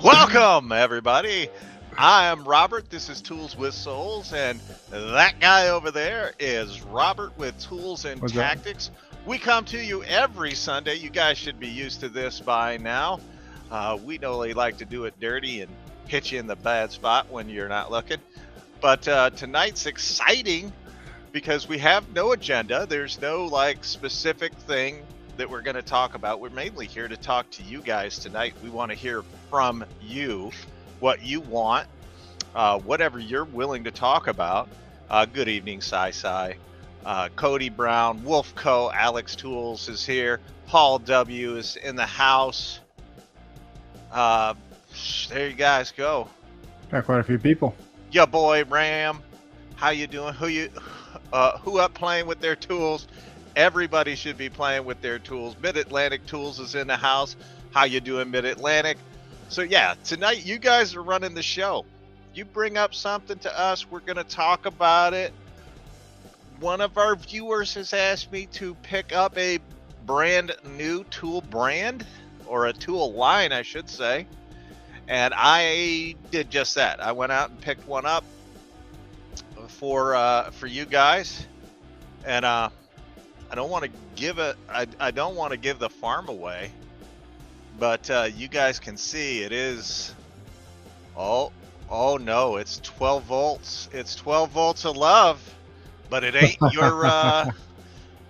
Welcome, everybody. I am Robert. This is Tools with Souls, and that guy over there is Robert with Tools and What's that? Tactics. We come to you every Sunday. You guys should be used to this by now. We normally like to do it dirty and hit you in the bad spot when you're not looking. But tonight's exciting because we have no agenda. There's no specific thing that we're going to talk about. We're mainly here to talk to you guys tonight. We want to hear from you what you want, whatever you're willing to talk about. Good evening, Sai. Cody Brown, Wolf Co, Alex Tools is here. Paul W is in the house. There you guys go. Got quite a few people. Ya boy Ram, how you doing? Who up playing with their tools? Everybody should be playing with their tools. Mid-Atlantic Tools is in the house. How you doing, Mid-Atlantic? So yeah, tonight you guys are running the show. You bring up something to us, we're going to talk about it. One of our viewers has asked me to pick up a brand new tool brand, or a tool line, I should say. And I did just that. I went out and picked one up for you guys. And I don't want to give it. I don't want to give the farm away, but you guys can see it is. Oh no! It's 12 volts. It's 12 volts of love, but it ain't your.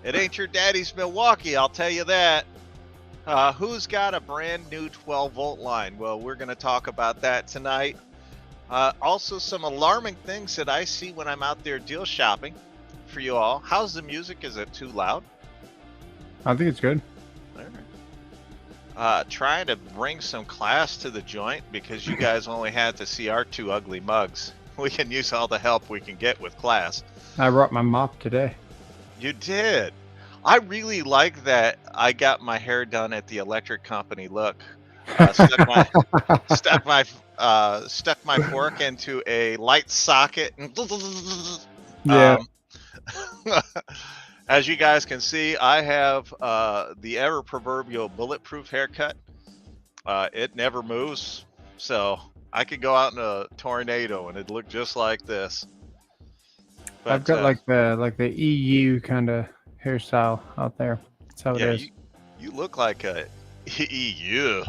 It ain't your daddy's Milwaukee. I'll tell you that. Who's got a brand new 12 volt line? Well, we're going to talk about that tonight. Also, some alarming things that I see when I'm out there deal shopping. For you all, how's the music? Is it too loud? I think it's good. All right. Trying to bring some class to the joint because you guys only had to see our two ugly mugs. We can use all the help we can get with class. I brought my mop today. You did. I really like that. I got my hair done at the electric company. Look, stuck my fork into a light socket. And Yeah. As you guys can see, I have the ever proverbial bulletproof haircut. It never moves, so I could go out in a tornado and it'd look just like this. But, I've got like the EU kind of hairstyle out there. That's how it is. You look like a EU.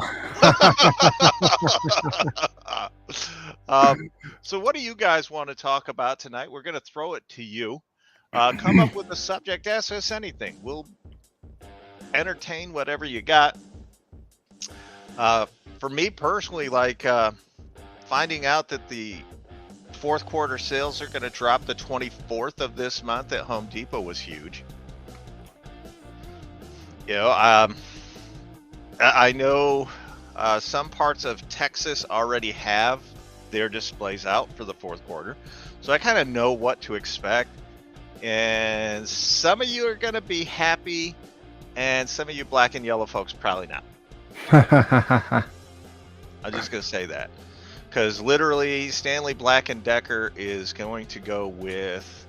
So what do you guys want to talk about tonight? We're going to throw it to you. Come up with a subject, ask us anything. We'll entertain whatever you got. For me personally, finding out that the fourth quarter sales are going to drop the 24th of this month at Home Depot was huge. You know, I know some parts of Texas already have their displays out for the fourth quarter, so I kind of know what to expect. And some of you are going to be happy, and some of you black and yellow folks probably not. I'm just going to say that. Because literally, Stanley Black & Decker is going to go with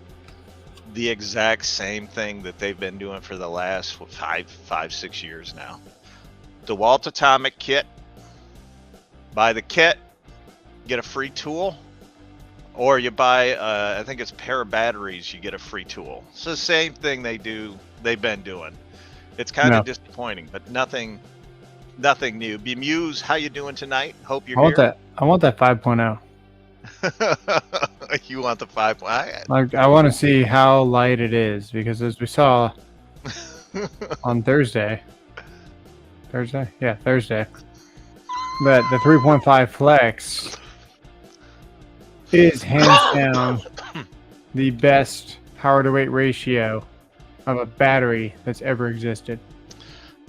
the exact same thing that they've been doing for the last 6 years now. DeWalt Atomic Kit. Buy the kit, get a free tool. Or you buy, I think it's a pair of batteries, you get a free tool. It's the same thing they've been doing. It's kind of disappointing, but nothing new. Bemuse, how you doing tonight? Hope you're here. I want that 5.0. You want the 5.0? Like, I want to see how light it is, because as we saw on Thursday, that the 3.5 Flex is hands down the best power to weight ratio of a battery that's ever existed.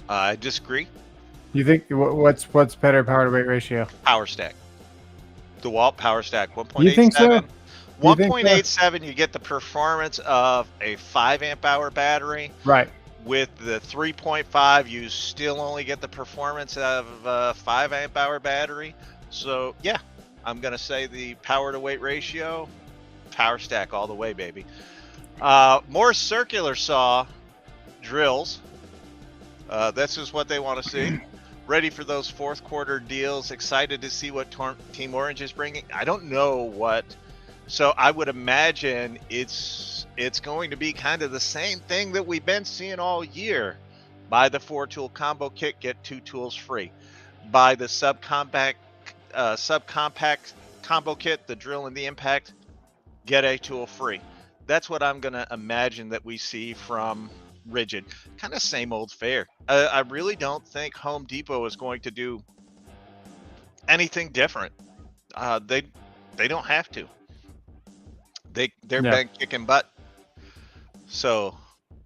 I disagree. You think what's better power to weight ratio? Power Stack. DeWalt Power Stack 1.87. You think so? 1.87, you get the performance of a 5 amp hour battery. Right. With the 3.5, you still only get the performance of a 5 amp hour battery. So yeah, I'm gonna say the power to weight ratio, Power Stack all the way, baby. More circular saw drills. This is what they want to see. Ready for those fourth quarter deals. Excited to see what Team Orange is bringing. I don't know what. So I would imagine it's going to be kind of the same thing that we've been seeing all year. Buy the 4-tool combo kit, get 2 tools free. Buy the subcompact combo kit, the drill and the impact, get a tool free. That's what I'm going to imagine that we see from Rigid. Kind of same old fare. I really don't think Home Depot is going to do anything different. They don't have to. They're been kicking butt. So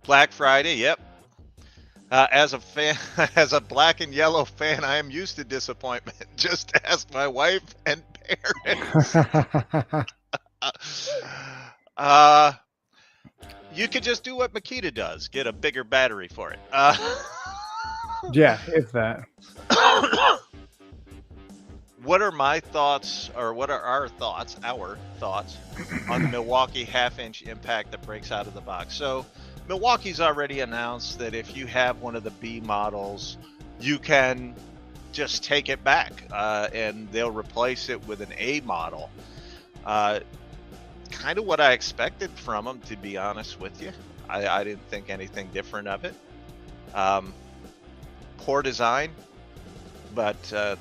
Black Friday, yep. As a fan, as a black and yellow fan, I am used to disappointment. Just ask my wife and parents. You could just do what Makita does: get a bigger battery for it. Yeah, if that. What are my thoughts, or what are our thoughts on the Milwaukee half-inch impact that breaks out of the box? So Milwaukee's already announced that if you have one of the B models, you can just take it back and they'll replace it with an A model. Kind of what I expected from them, to be honest with you. I didn't think anything different of it. Poor design, but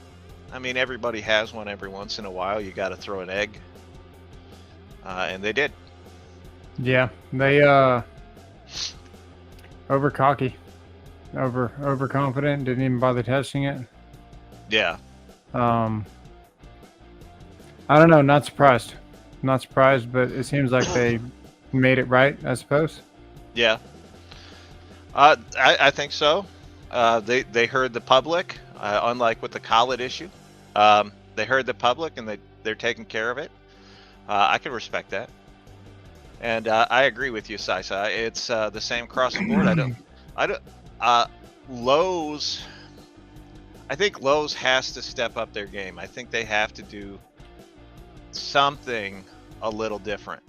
I mean, everybody has one every once in a while. You got to throw an egg, and they did. Yeah, they over cocky, overconfident. Didn't even bother testing it. Yeah. I don't know. Not surprised. Not surprised, but it seems like they made it right, I suppose. Yeah. I think so. They heard the public, unlike with the collet issue. They heard the public and they're taking care of it. I can respect that. And I agree with you, Sisa. It's the same across the board. Lowe's, I think Lowe's has to step up their game. I think they have to do something a little different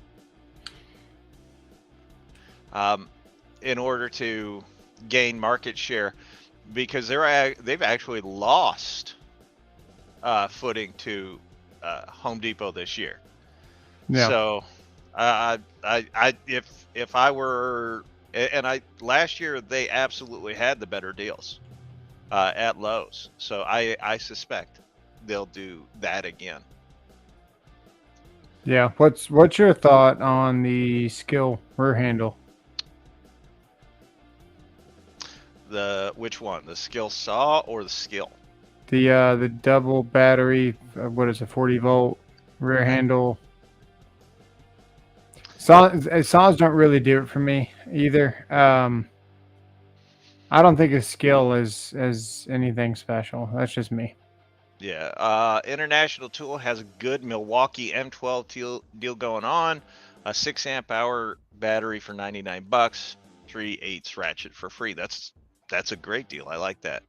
in order to gain market share, because they've actually lost footing to Home Depot this year. Yeah. So if I were, and last year they absolutely had the better deals at Lowe's. So I suspect they'll do that again. Yeah. What's your thought on the skill rear handle? Which one? The skill saw or the skill? The double battery. What is it? 40-volt rear handle. Saws don't really do it for me either. I don't think a skill is anything special. That's just me. Yeah. International Tool has a good Milwaukee M12 deal going on. A 6 amp hour battery for $99. 3/8 ratchet for free. That's a great deal. I like that.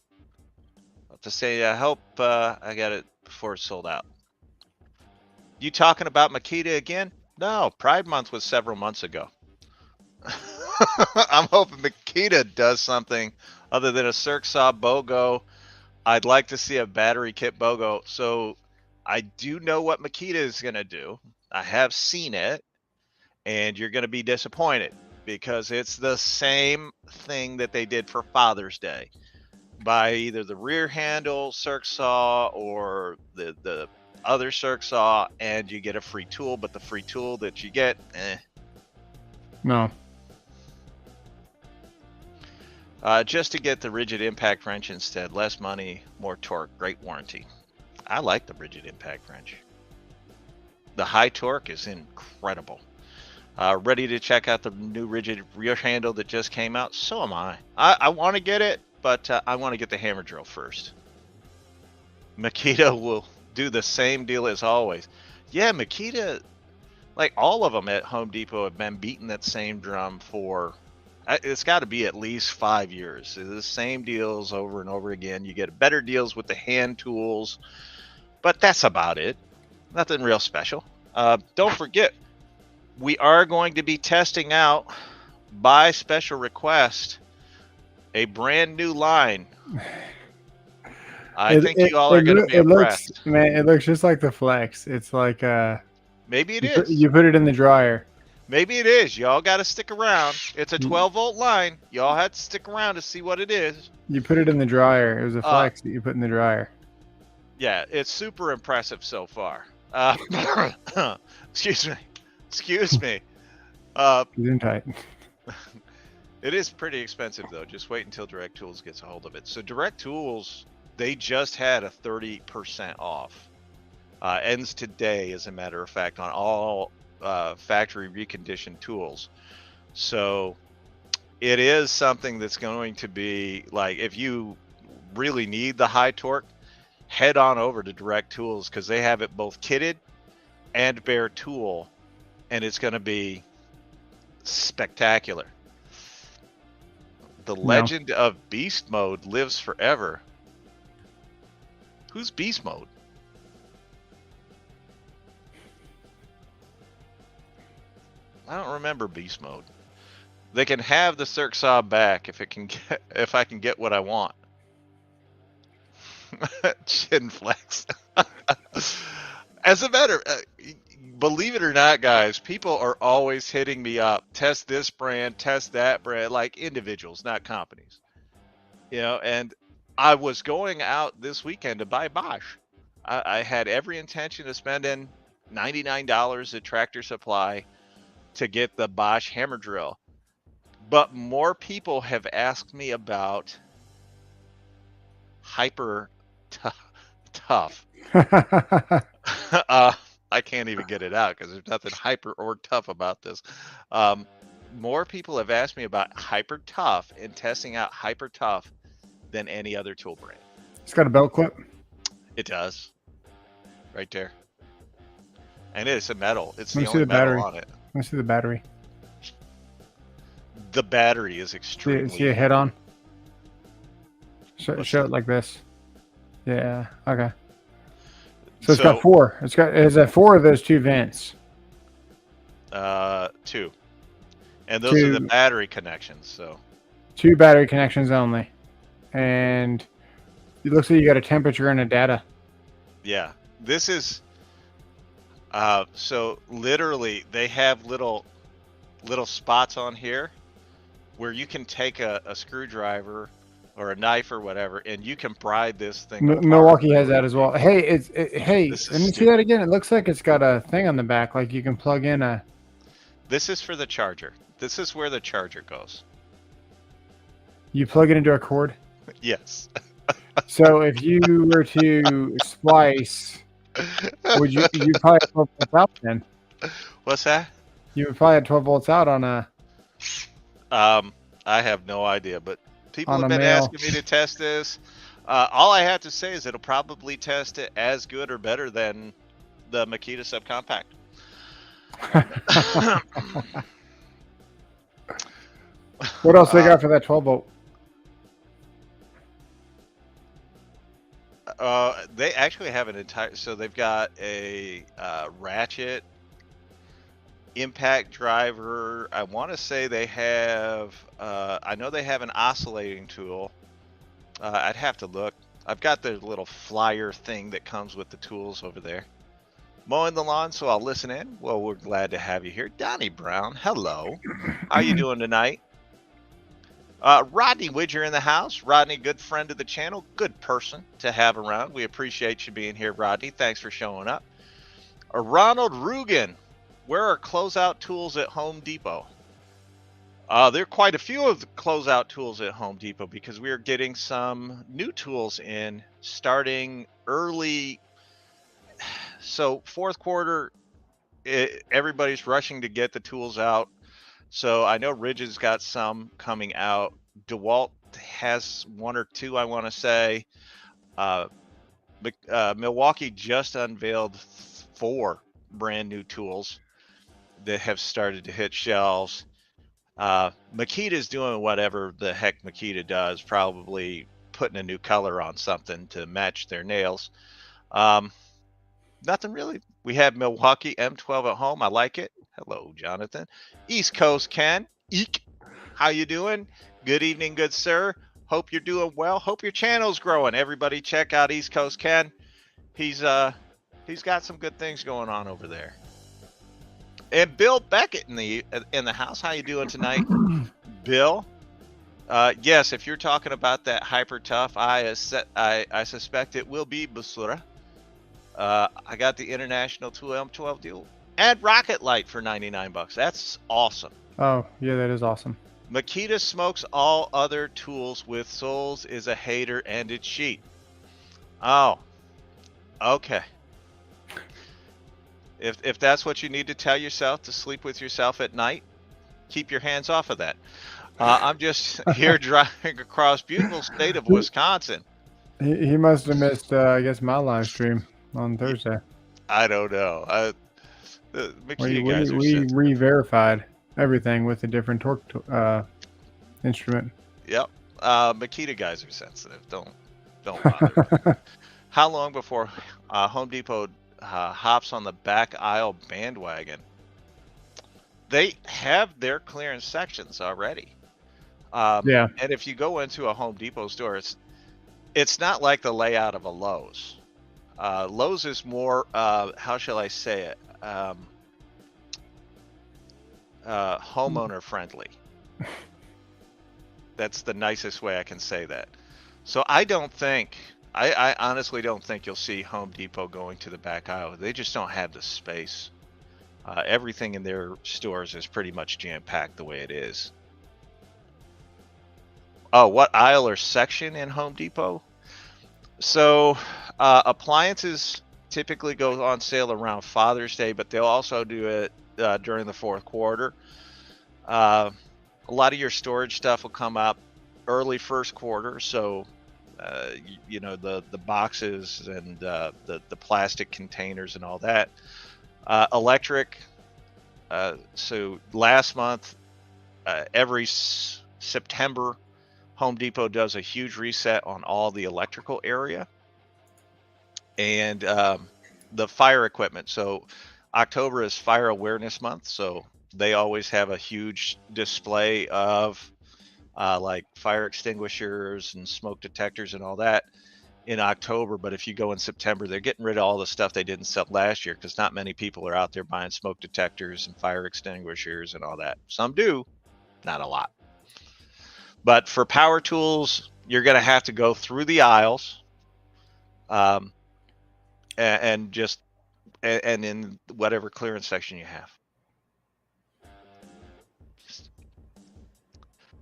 I'll have to say, I hope I got it before it's sold out. You talking about Makita again? No, Pride Month was several months ago. I'm hoping Makita does something other than a Circ Saw BOGO. I'd like to see a battery kit BOGO. So I do know what Makita is going to do. I have seen it, and you're going to be disappointed because it's the same thing that they did for Father's Day. Buy either the rear handle Circ Saw or the other Circ Saw, and you get a free tool, but the free tool that you get, No. Just to get the rigid impact wrench instead. Less money, more torque, great warranty. I like the rigid impact wrench. The high torque is incredible. Ready to check out the new rigid rear handle that just came out? So am I. I want to get it, but I want to get the hammer drill first. Makita will do the same deal as always. Yeah, Makita, like all of them at Home Depot, have been beating that same drum for, it's got to be at least 5 years. It's the same deals over and over again. You get better deals with the hand tools, but that's about it. Nothing real special. Don't forget, we are going to be testing out, by special request, a brand new line. I think you all are going to be It looks, impressed. man, it looks just like the Flex. It's like Maybe it is. you put it in the dryer. Maybe it is. Y'all got to stick around. It's a You, 12-volt line. Y'all have to stick around to see what it is. you put it in the dryer. It was a Uh, Flex that you put in the dryer. yeah, it's super impressive so far. Excuse me. Excuse me. Zoom tight. It is pretty expensive though. Just wait until Direct Tools gets a hold of it. So Direct Tools, they just had a 30% off. Ends today, as a matter of fact, on all factory reconditioned tools. So it is something that's going to be like, if you really need the high torque, head on over to Direct Tools because they have it both kitted and bare tool, and it's going to be spectacular. The legend of Beast Mode lives forever. Who's Beast Mode? I don't remember Beast Mode. They can have the Cirque Saw back if I can get what I want. Chin flex. As a matter, believe it or not, guys, people are always hitting me up. Test this brand, test that brand, like individuals, not companies. You know, and I was going out this weekend to buy Bosch. I had every intention of spending $99 at Tractor Supply to get the Bosch hammer drill. But more people have asked me about Hyper Tough. I can't even get it out because there's nothing hyper or tough about this. More people have asked me about Hyper Tough and testing out Hyper Tough than any other tool brand. It's got a belt clip. It does. Right there. And it's a metal. It's Let me the see only the metal battery. on it. Let me see the battery. The battery is extremely... See a head on? Show it like this. Yeah, okay. So it's got four. It has 4 of those 2 vents. 2. And those are the battery connections, so... 2 battery connections only. And it looks like you got a temperature and a data. Yeah. This is... so literally, they have little spots on here where you can take a screwdriver or a knife or whatever, and you can pry this thing apart. Milwaukee has that as well. Hey, hey, let me see that again. It looks like it's got a thing on the back, like you can plug in a... This is for the charger. This is where the charger goes. You plug it into a cord? Yes. So if you were to splice, would you probably have 12 volts out then? What's that? You would probably have 12 volts out on a... I have no idea, but people have been asking me to test this. All I have to say is it'll probably test it as good or better than the Makita subcompact. What else they got for that 12 volt? They actually have an entire... So they've got a ratchet, impact driver. I want to say they have... I know they have an oscillating tool. I'd have to look. I've got the little flyer thing that comes with the tools over there. Mowing the lawn, so I'll listen in. Well, we're glad to have you here. Donnie Brown, hello. How you doing tonight? Rodney Widger in the house. Rodney, good friend of the channel. Good person to have around. We appreciate you being here, Rodney. Thanks for showing up. Ronald Rugen. Where are closeout tools at Home Depot? There are quite a few of the closeout tools at Home Depot because we are getting some new tools in starting early. So fourth quarter, everybody's rushing to get the tools out. So I know Ridge's got some coming out. DeWalt has 1 or 2, I want to say. Milwaukee just unveiled 4 brand new tools that have started to hit shelves. Makita's doing whatever the heck Makita does, probably putting a new color on something to match their nails. Nothing really. We have Milwaukee M12 at home. I like it. Hello, Jonathan. East Coast Ken. Eek. How you doing? Good evening, good sir. Hope you're doing well. Hope your channel's growing. Everybody check out East Coast Ken. He's got some good things going on over there. And Bill Beckett in the house. How you doing tonight, Bill? Yes, if you're talking about that hyper tough, I suspect it will be Basura. I got the International 2M12 deal and Rocket Light for 99 bucks. That's awesome. Oh, yeah, that is awesome. Makita smokes all other tools with souls, is a hater, and it's cheap. Oh, okay. If that's what you need to tell yourself to sleep with yourself at night, keep your hands off of that. I'm just here driving across beautiful state of Wisconsin. He must have missed, I guess, my live stream on Thursday. I don't know. Makita guys are we sensitive. re-verified everything with a different torque instrument. Yep. Makita guys are sensitive. Don't bother. How long before Home Depot hops on the back aisle bandwagon? They have their clearance sections already. Yeah. And if you go into a Home Depot store, it's not like the layout of a Lowe's. Lowe's is more, how shall I say it, homeowner friendly. That's the nicest way I can say that. So I honestly don't think you'll see Home Depot going to the back aisle. They just don't have the space. Everything in their stores is pretty much jam-packed the way it is. Oh, what aisle or section in Home Depot? So appliances typically go on sale around Father's Day, but they'll also do it during the fourth quarter. A lot of your storage stuff will come up early first quarter. So, you know, the boxes and the plastic containers and all that. Electric. So last month, every September, Home Depot does a huge reset on all the electrical area and the fire equipment. So October is Fire Awareness Month, so they always have a huge display of like fire extinguishers and smoke detectors and all that in October. But if you go in September, they're getting rid of all the stuff they didn't sell last year because not many people are out there buying smoke detectors and fire extinguishers and all that. Some do, not a lot. But for power tools, you're going to have to go through the aisles and in whatever clearance section you have.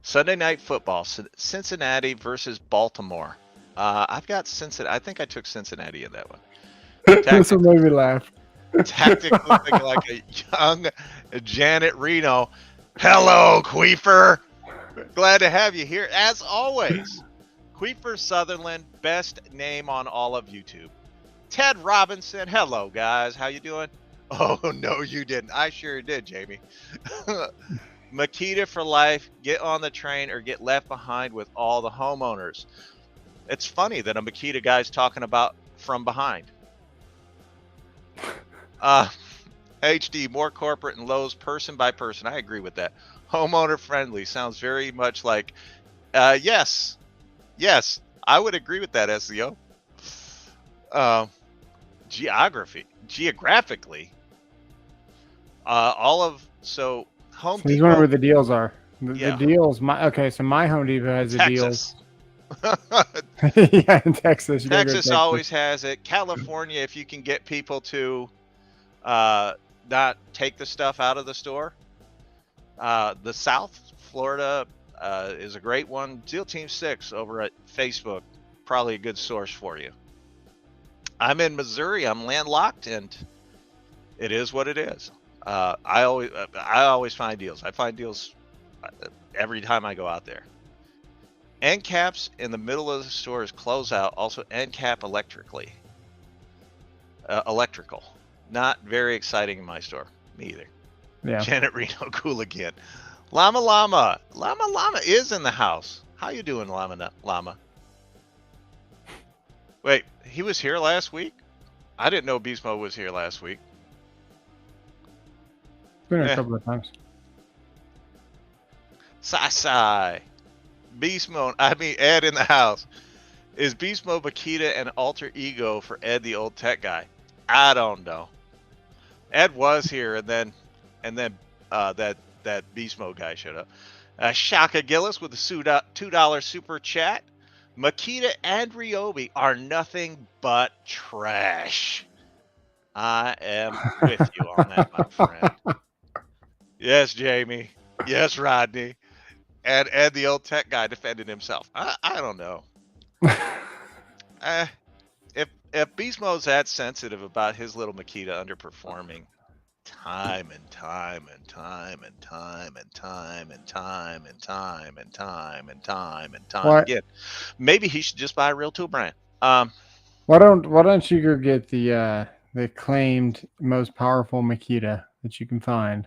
Sunday Night Football, Cincinnati versus Baltimore. I've got Cincinnati. I think I took Cincinnati in that one. This one made me laugh. Tactically looking like a young Janet Reno. Hello, Queefer. Glad to have you here, as always. Queefer Sutherland, best name on all of YouTube. Ted Robinson, hello, guys. How you doing? Oh, no, you didn't. I sure did, Jamie. Makita for life, get on the train or get left behind with all the homeowners. It's funny that a Makita guy's talking about from behind. HD, more corporate and Lowe's person by person. I agree with that. Homeowner friendly sounds very much like, yes, I would agree with that, SEO. Geographically, all of, so Home Depot. He's wondering where the deals are. The deals, so my Home Depot has the deals. Yeah, in Texas. Texas always has it. California, if you can get people to not take the stuff out of the store. The South, Florida is a great one. Deal Team 6 over at Facebook, probably a good source for you. I'm in Missouri. I'm landlocked, and it is what it is. I always find deals. I find deals every time I go out there. End caps in the middle of the store is closeout. Also, end cap electrical. Not very exciting in my store. Me either. Yeah. Janet Reno, cool again. Llama is in the house. How you doing, Llama? Wait, he was here last week? I didn't know Beast Mode was here last week. Been a couple of times. Sai. Beast Mode. I mean, Ed in the house. Is Beast Mode Makita an alter ego for Ed, the old tech guy? I don't know. Ed was here, and then that Beast Mode guy showed up. Shaka Gillis with the $2 super chat. Makita and Ryobi are nothing but trash. I am with you on that, my friend. Yes, Jamie. Yes, Rodney. And Ed, the old tech guy, defended himself. I don't know. If Beast Mode's that sensitive about his little Makita underperforming time and time and time and time and time and time and time and time and time and time What? again, maybe he should just buy a real tool brand. Why don't you go get the claimed most powerful Makita that you can find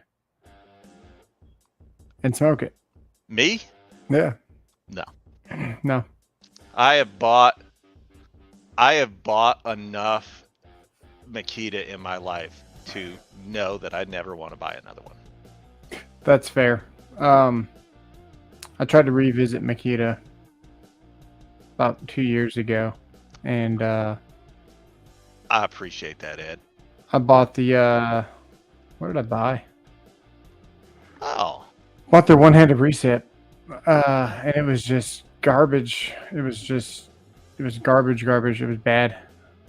and smoke it? Me? Yeah. No. No. I have bought enough Makita in my life to know that I never want to buy another one. That's fair. I tried to revisit Makita about 2 years ago, and I appreciate that, Ed. I bought the what did I buy? Oh. Bought their one-handed reset, and it was just garbage. It was garbage. It was bad,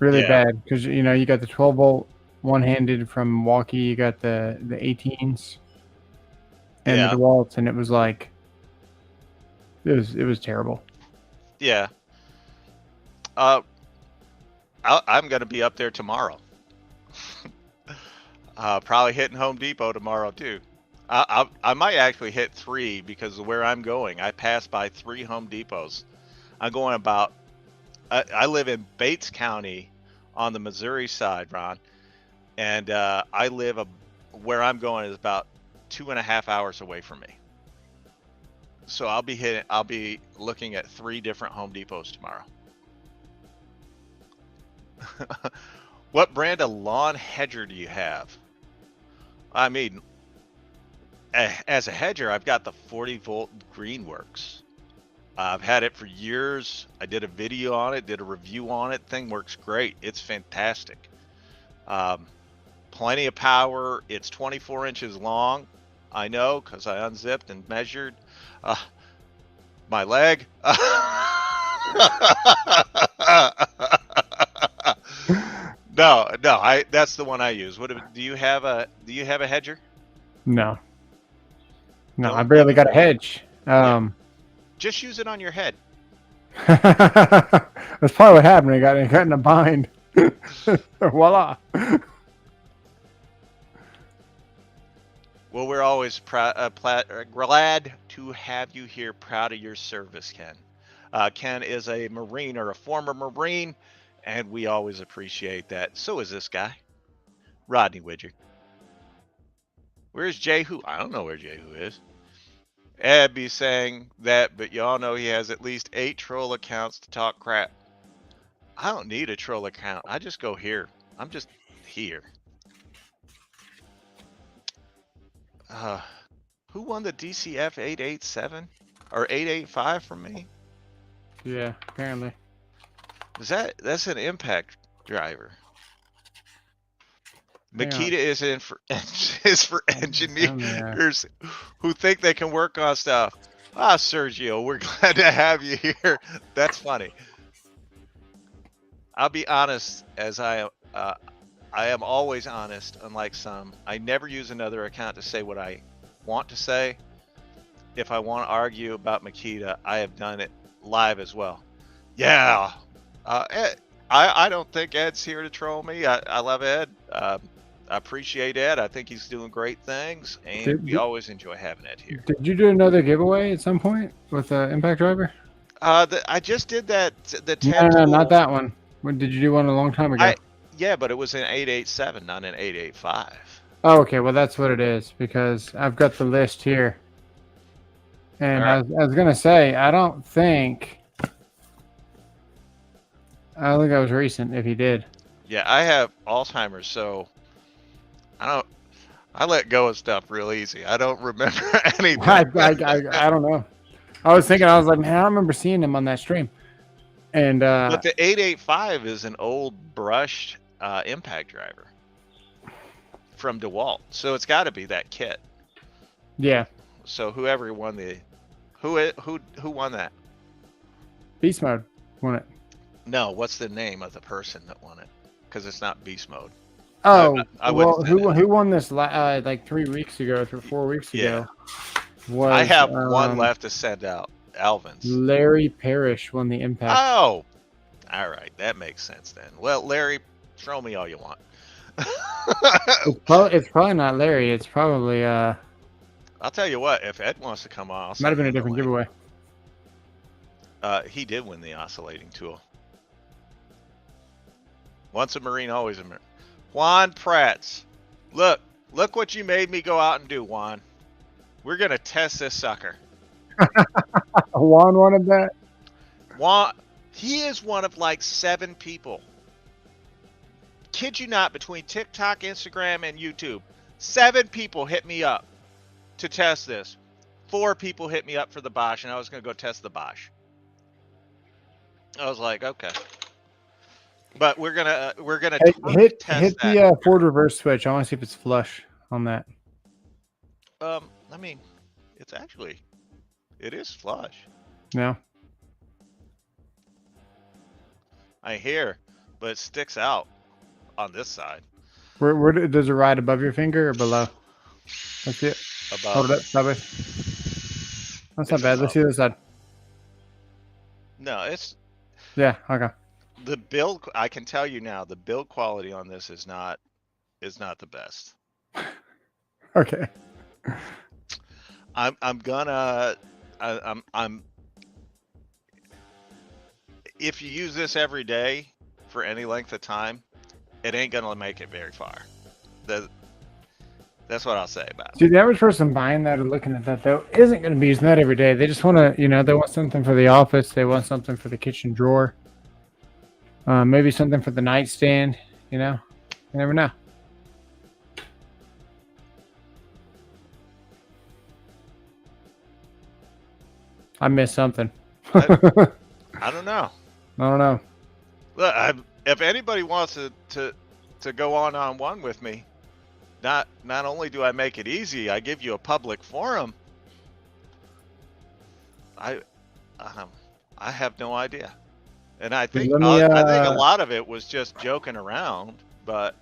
really bad. Because you got the 12-volt one-handed from Milwaukee. You got the 18s and the DeWalt's, and it was like it was terrible. Yeah. I'm gonna be up there tomorrow. Probably hitting Home Depot tomorrow too. I might actually hit 3 because of where I'm going. I pass by 3 Home Depots. I'm going about. I live in Bates County on the Missouri side, Ron, and I live where I'm going is about 2.5 hours away from me. So I'll be looking at 3 different Home Depots tomorrow. What brand of lawn hedger do you have? I mean, as a hedger, I've got the 40-volt Greenworks. I've had it for years. I did a video on it, did a review on it. Thing works great. It's fantastic. Plenty of power. It's 24 inches long. I know because I unzipped and measured my leg. No, that's the one I use. Do you have a hedger? No, I barely got a hedge. Just use it on your head. That's probably what happened. I got in a bind. Voila. Well, we're always glad to have you here. Proud of your service, Ken. Ken is a Marine or a former Marine, and we always appreciate that. So is this guy, Rodney Widger. Where's Jehu? I don't know where Jehu is. Ed be saying that, but y'all know he has at least 8 troll accounts to talk crap. I don't need a troll account. I just go here. I'm just here. Who won the DCF 887 or 885 from me? Yeah, apparently. That's an impact driver. Makita is for engineers who think they can work on stuff. Sergio, we're glad to have you here. That's funny. I'll be honest, as I am always honest, unlike some. I never use another account to say what I want to say. If I want to argue about Makita, I have done it live as well. Yeah. Ed, I don't think Ed's here to troll me. I love Ed. I appreciate Ed. I think he's doing great things, and we always enjoy having Ed here. Did you do another giveaway at some point with the impact driver? I just did that. No, not that one. When did you do one a long time ago? Yeah, but it was an 887, not an 885. Oh, okay. Well, that's what it is because I've got the list here. And I was gonna say I don't think I was recent if he did. Yeah, I have Alzheimer's, so I let go of stuff real easy. I don't remember anything. I don't know. I was thinking, I was like, man, I remember seeing him on that stream. And But the 885 is an old brushed impact driver from DeWalt, so it's got to be that kit. Yeah. So whoever won the, who won that? Beast Mode won it. No, what's the name of the person that won it? Because it's not Beast Mode. Oh, I well, who won this like 3 weeks ago, 4 weeks ago? Was, I have one left to send out. Alvin's. Larry Parrish won the impact. Oh, all right, that makes sense then. Well, Larry, throw me all you want. It's probably not Larry. It's probably I'll tell you what. If Ed wants to come on, might have been a different giveaway. He did win the oscillating tool. Once a Marine, always a Marine. Juan Prats, look what you made me go out and do, Juan. We're gonna test this sucker. Juan wanted that. Juan, he is one of like 7 people. Kid you not, between TikTok, Instagram, and YouTube, 7 people hit me up to test this. 4 people hit me up for the Bosch, and I was gonna go test the Bosch. I was like, okay. But we're gonna hit test the forward reverse switch. I want to see if it's flush on that. I mean, it is flush. No. I hear, but it sticks out on this side. Where does it ride, above your finger or below? Let's see it. Above. Hold it up, stop it. That's not bad. Let's see this side. No, it's. Yeah. Okay. The build, I can tell you now, the build quality on this is not the best. Okay. I'm if you use this every day for any length of time, it ain't gonna make it very far. That's what I'll say about it. See, the average person buying that or looking at that though isn't going to be using that every day. They just want to, they want something for the office. They want something for the kitchen drawer. Maybe something for the nightstand. You never know. I missed something. I don't know. I don't know. Look, if anybody wants to go on one with me, not only do I make it easy, I give you a public forum. I have no idea, and I think a lot of it was just joking around. But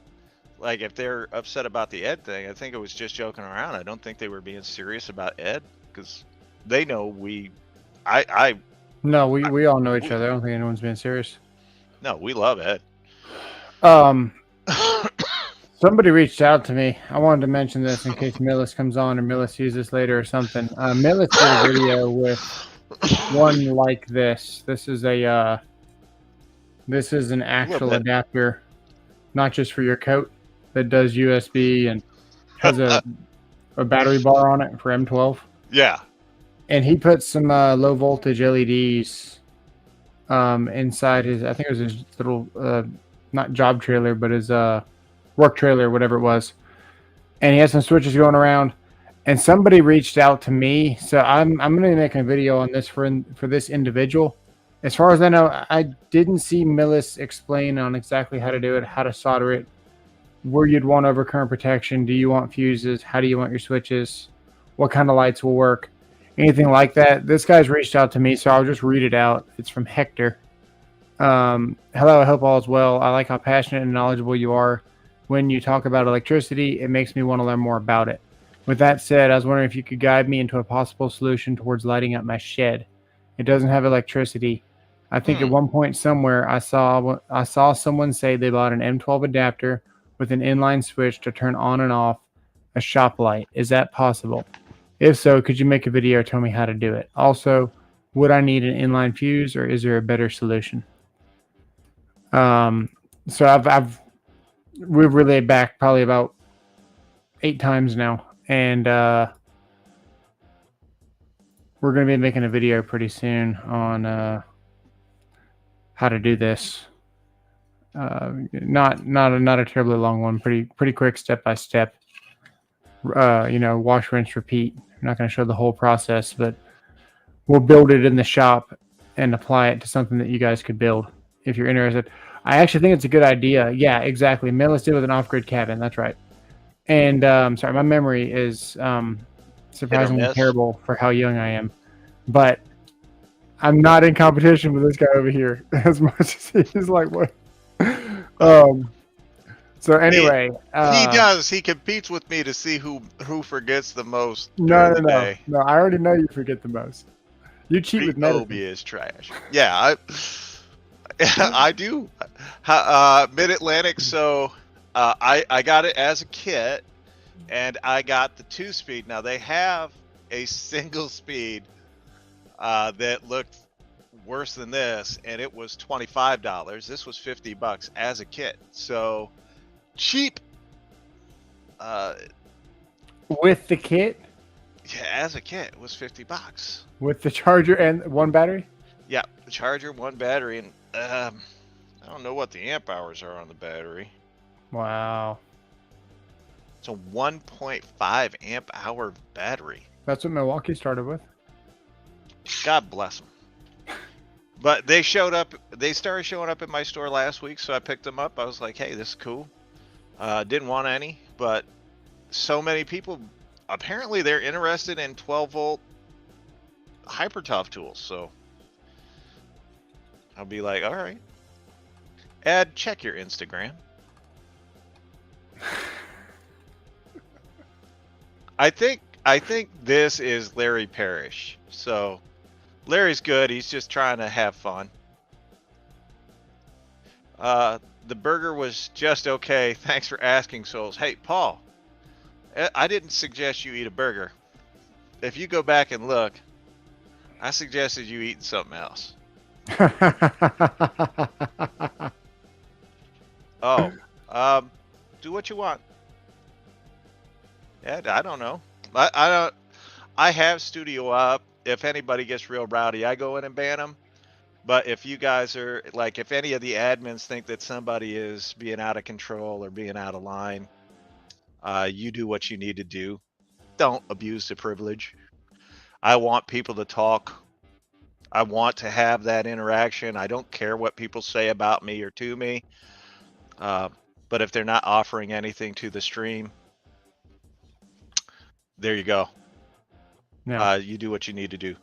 like, if they're upset about the Ed thing, I think it was just joking around. I don't think they were being serious about Ed, because they know we all know each other. I don't think anyone's being serious. No, we love Ed. Somebody reached out to me. I wanted to mention this in case Millis comes on or Millis sees this later or something. Millis did a video with one like this. This is an actual adapter, not just for your coat, that does USB and has a battery bar on it for M12. Yeah. And he put some low voltage LEDs inside his, I think it was his little, not job trailer, but his work trailer, whatever it was. And he has some switches going around. And somebody reached out to me. So I'm going to be making a video on this for this individual. As far as I know, I didn't see Millis explain on exactly how to do it, how to solder it, where you'd want overcurrent protection. Do you want fuses? How do you want your switches? What kind of lights will work? Anything like that. This guy's reached out to me, so I'll just read it out. It's from Hector. Hello, I hope all is well. I like how passionate and knowledgeable you are. When you talk about electricity, it makes me want to learn more about it. With that said, I was wondering if you could guide me into a possible solution towards lighting up my shed. It doesn't have electricity. I think at one point somewhere I saw someone say they bought an M12 adapter with an inline switch to turn on and off a shop light. Is that possible? If so, could you make a video or tell me how to do it? Also, would I need an inline fuse or is there a better solution? So we've relayed back probably about 8 times now, and we're going to be making a video pretty soon on how to do this. Not a terribly long one, pretty quick step by step. Wash, rinse, repeat. I'm not going to show the whole process, but we'll build it in the shop and apply it to something that you guys could build if you're interested. I actually think it's a good idea. Yeah, exactly. Mainless steel with an off-grid cabin. That's right. And sorry, my memory is Hit or surprisingly miss. terrible for how young I am. But I'm not in competition with this guy over here as much as he's like what. So He anyway, he does. He competes with me to see who forgets the most no, during no, the no, day. no. I already know you forget the most. You cheat with medicine. Obi is trash. Yeah, I do. Mid Atlantic. So I got it as a kit, and I got the 2-speed. Now they have a single speed that looked worse than this, and it was $25. This was $50 as a kit. So cheap. With the kit, Yeah, as a kit, it was $50. with the charger and one battery. Yeah, the charger, one battery, and I don't know what the amp hours are on the battery. Wow, It's a 1.5 amp hour battery. that's what Milwaukee started with. God bless them. But they showed up. They started showing up at my store last week, so I picked them up. I was like, "Hey, this is cool." Didn't want any, but so many people apparently they're interested in 12-volt hyper tough tools. So I'll be like, "All right, Ed, check your Instagram." I think this is Larry Parrish. So Larry's good. He's just trying to have fun. The burger was just okay. Thanks for asking, Souls. Hey, Paul, I didn't suggest you eat a burger. If you go back and look, I suggested you eating something else. Oh, do what you want. Yeah, I don't know. I don't. I have Studio up. If anybody gets real rowdy, I go in and ban them. But if you guys are like, if any of the admins think that somebody is being out of control or being out of line, you do what you need to do. Don't abuse the privilege. I want people to talk. I want to have that interaction. I don't care what people say about me or to me. But if they're not offering anything to the stream, there you go. Yeah. You do what you need to do.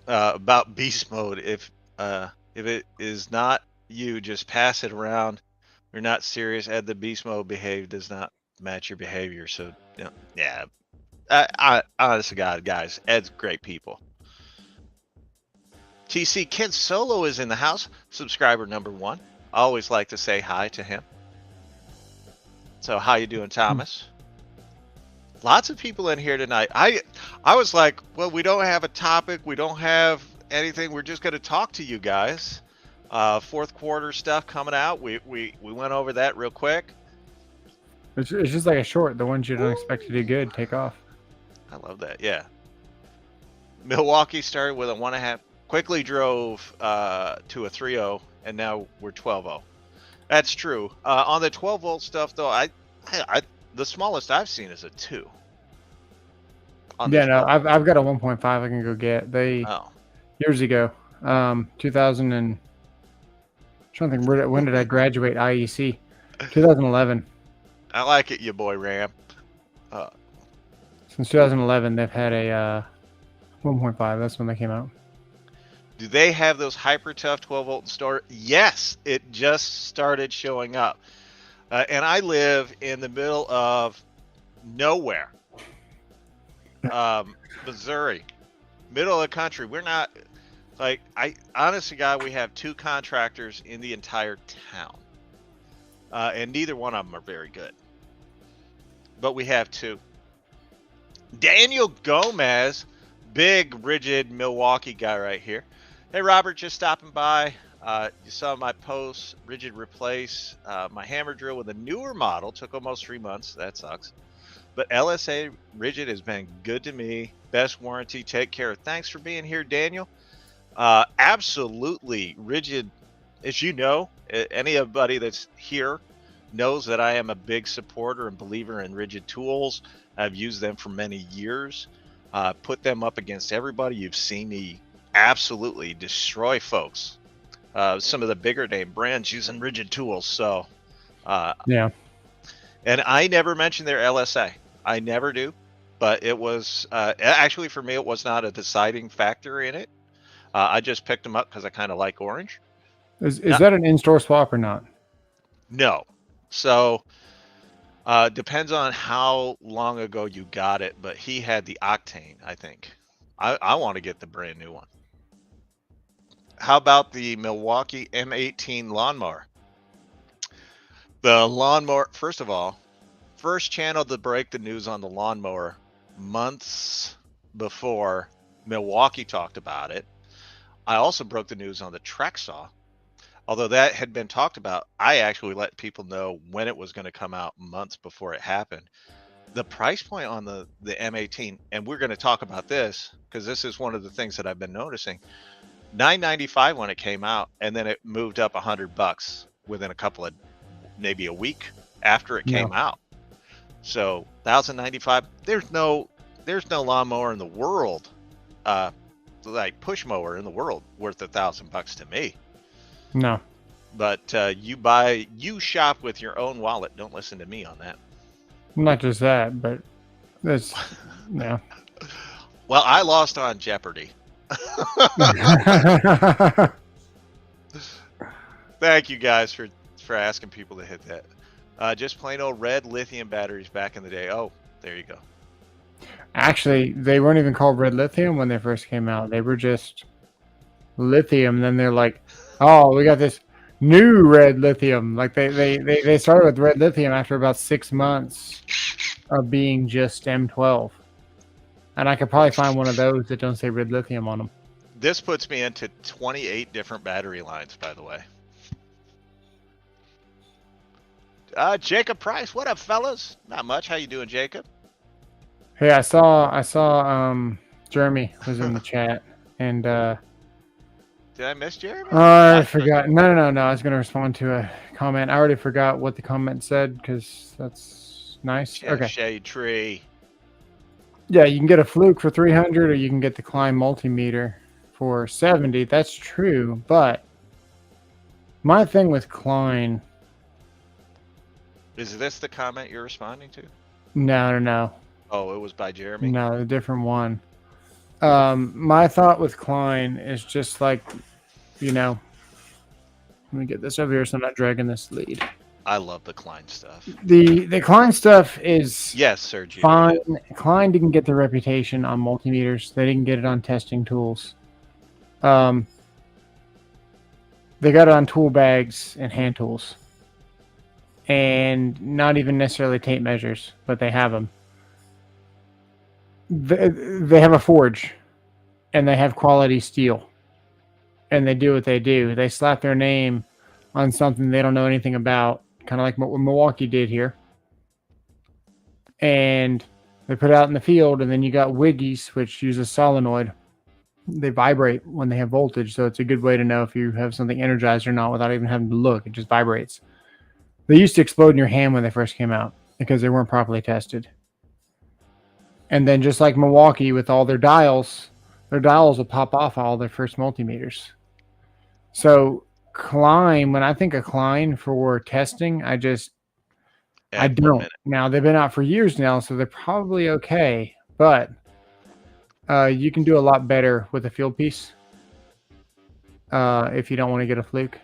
About beast mode, if it is not you, just pass it around. You're not serious. Ed, the beast mode behave does not match your behavior. So yeah. Honest to God, guys, Ed's great people. TC Kid Solo is in the house. Subscriber number 1. I always like to say hi to him. So how you doing, Thomas? Lots of people in here tonight. I was like, well, we don't have a topic. We don't have anything. We're just going to talk to you guys. Fourth quarter stuff coming out. We went over that real quick. It's just like a short. The ones you don't expect to do good take off. I love that. Yeah. Milwaukee started with a 1.5. Quickly drove to a 3.0, and now we're 12.0. That's true. On the 12-volt stuff, though, the smallest I've seen is a 2. Yeah, no, I've got a 1.5 I can go get. Years ago, 2000 and I'm trying to think when did I graduate IEC? 2011. I like it, you boy Ram. Since 2011, they've had a 1.5. That's when they came out. Do they have those hyper tough 12-volt in store? Yes, it just started showing up. And I live in the middle of nowhere. Missouri. Middle of the country. We're not, like, honestly, God, we have 2 contractors in the entire town. And neither one of them are very good. But we have 2. Daniel Gomez, big, rigid Milwaukee guy right here. Hey, Robert, just stopping by. You saw my post, rigid replace. My hammer drill with a newer model took almost 3 months. That sucks. But LSA rigid has been good to me. Best warranty. Take care. Thanks for being here, Daniel. Absolutely rigid. As you know, anybody that's here knows that I am a big supporter and believer in rigid tools. I've used them for many years. put them up against everybody. You've seen me absolutely destroy folks. Some of the bigger name brands using rigid tools. So, Yeah. and I never mentioned their LSA. I never do. But it was actually for me, it was not a deciding factor in it. I just picked them up because I kind of like orange. Is that an in-store swap or not? No. So depends on how long ago you got it, but he had the Octane, I think. I want to get the brand new one. How about the Milwaukee M18 lawnmower? The lawnmower, first of all, first channel to break the news on the lawnmower months before Milwaukee talked about it. I also broke the news on the track saw. Although that had been talked about, I actually let people know when it was going to come out months before it happened. The price point on the M18, and we're going to talk about this because this is one of the things that I've been noticing. $9.95 when it came out, and then it moved up $100 within a couple of, maybe a week after it came out. So $1,095. There's no lawnmower in the world, like push mower in the world, worth $1,000 to me. No. But you shop with your own wallet. Don't listen to me on that. Not just that, but that's yeah. Well, I lost on Jeopardy. Thank you guys for asking people to hit that. Just plain old red lithium batteries back in the day. Oh, there you go. Actually, they weren't even called red lithium when they first came out. They were just lithium. Then they're like, oh, we got this new red lithium. Like they started with red lithium after about 6 months of being just M12. And I could probably find one of those that don't say red lithium on them. This puts me into 28 different battery lines, by the way. Jacob Price, what up, fellas? Not much. How you doing, Jacob? Hey, I saw Jeremy was in the chat, and did I miss Jeremy? I forgot. No. I was going to respond to a comment. I already forgot what the comment said because that's nice. Okay. Shade tree. Yeah, you can get a Fluke for 300, or you can get the Klein Multimeter for 70. That's true, but my thing with Klein. Is this the comment you're responding to? No. Oh, it was by Jeremy? No, a different one. My thought with Klein is just like, let me get this over here so I'm not dragging this lead. I love the Klein stuff. The Klein stuff is Sergio. Fine. Klein didn't get the reputation on multimeters. They didn't get it on testing tools. They got it on tool bags and hand tools. And not even necessarily tape measures, but they have them. They have a forge, and they have quality steel. And they do what they do. They slap their name on something they don't know anything about, kind of like what Milwaukee did here. And they put it out in the field, and then you got Wiggies, which uses solenoid. They vibrate when they have voltage, so it's a good way to know if you have something energized or not without even having to look. It just vibrates. They used to explode in your hand when they first came out because they weren't properly tested. And then just like Milwaukee with all their dials will pop off all their first multimeters. So Klein, when I think of Klein for testing, I don't. Now, they've been out for years now, so they're probably okay. But you can do a lot better with a field piece if you don't want to get a Fluke.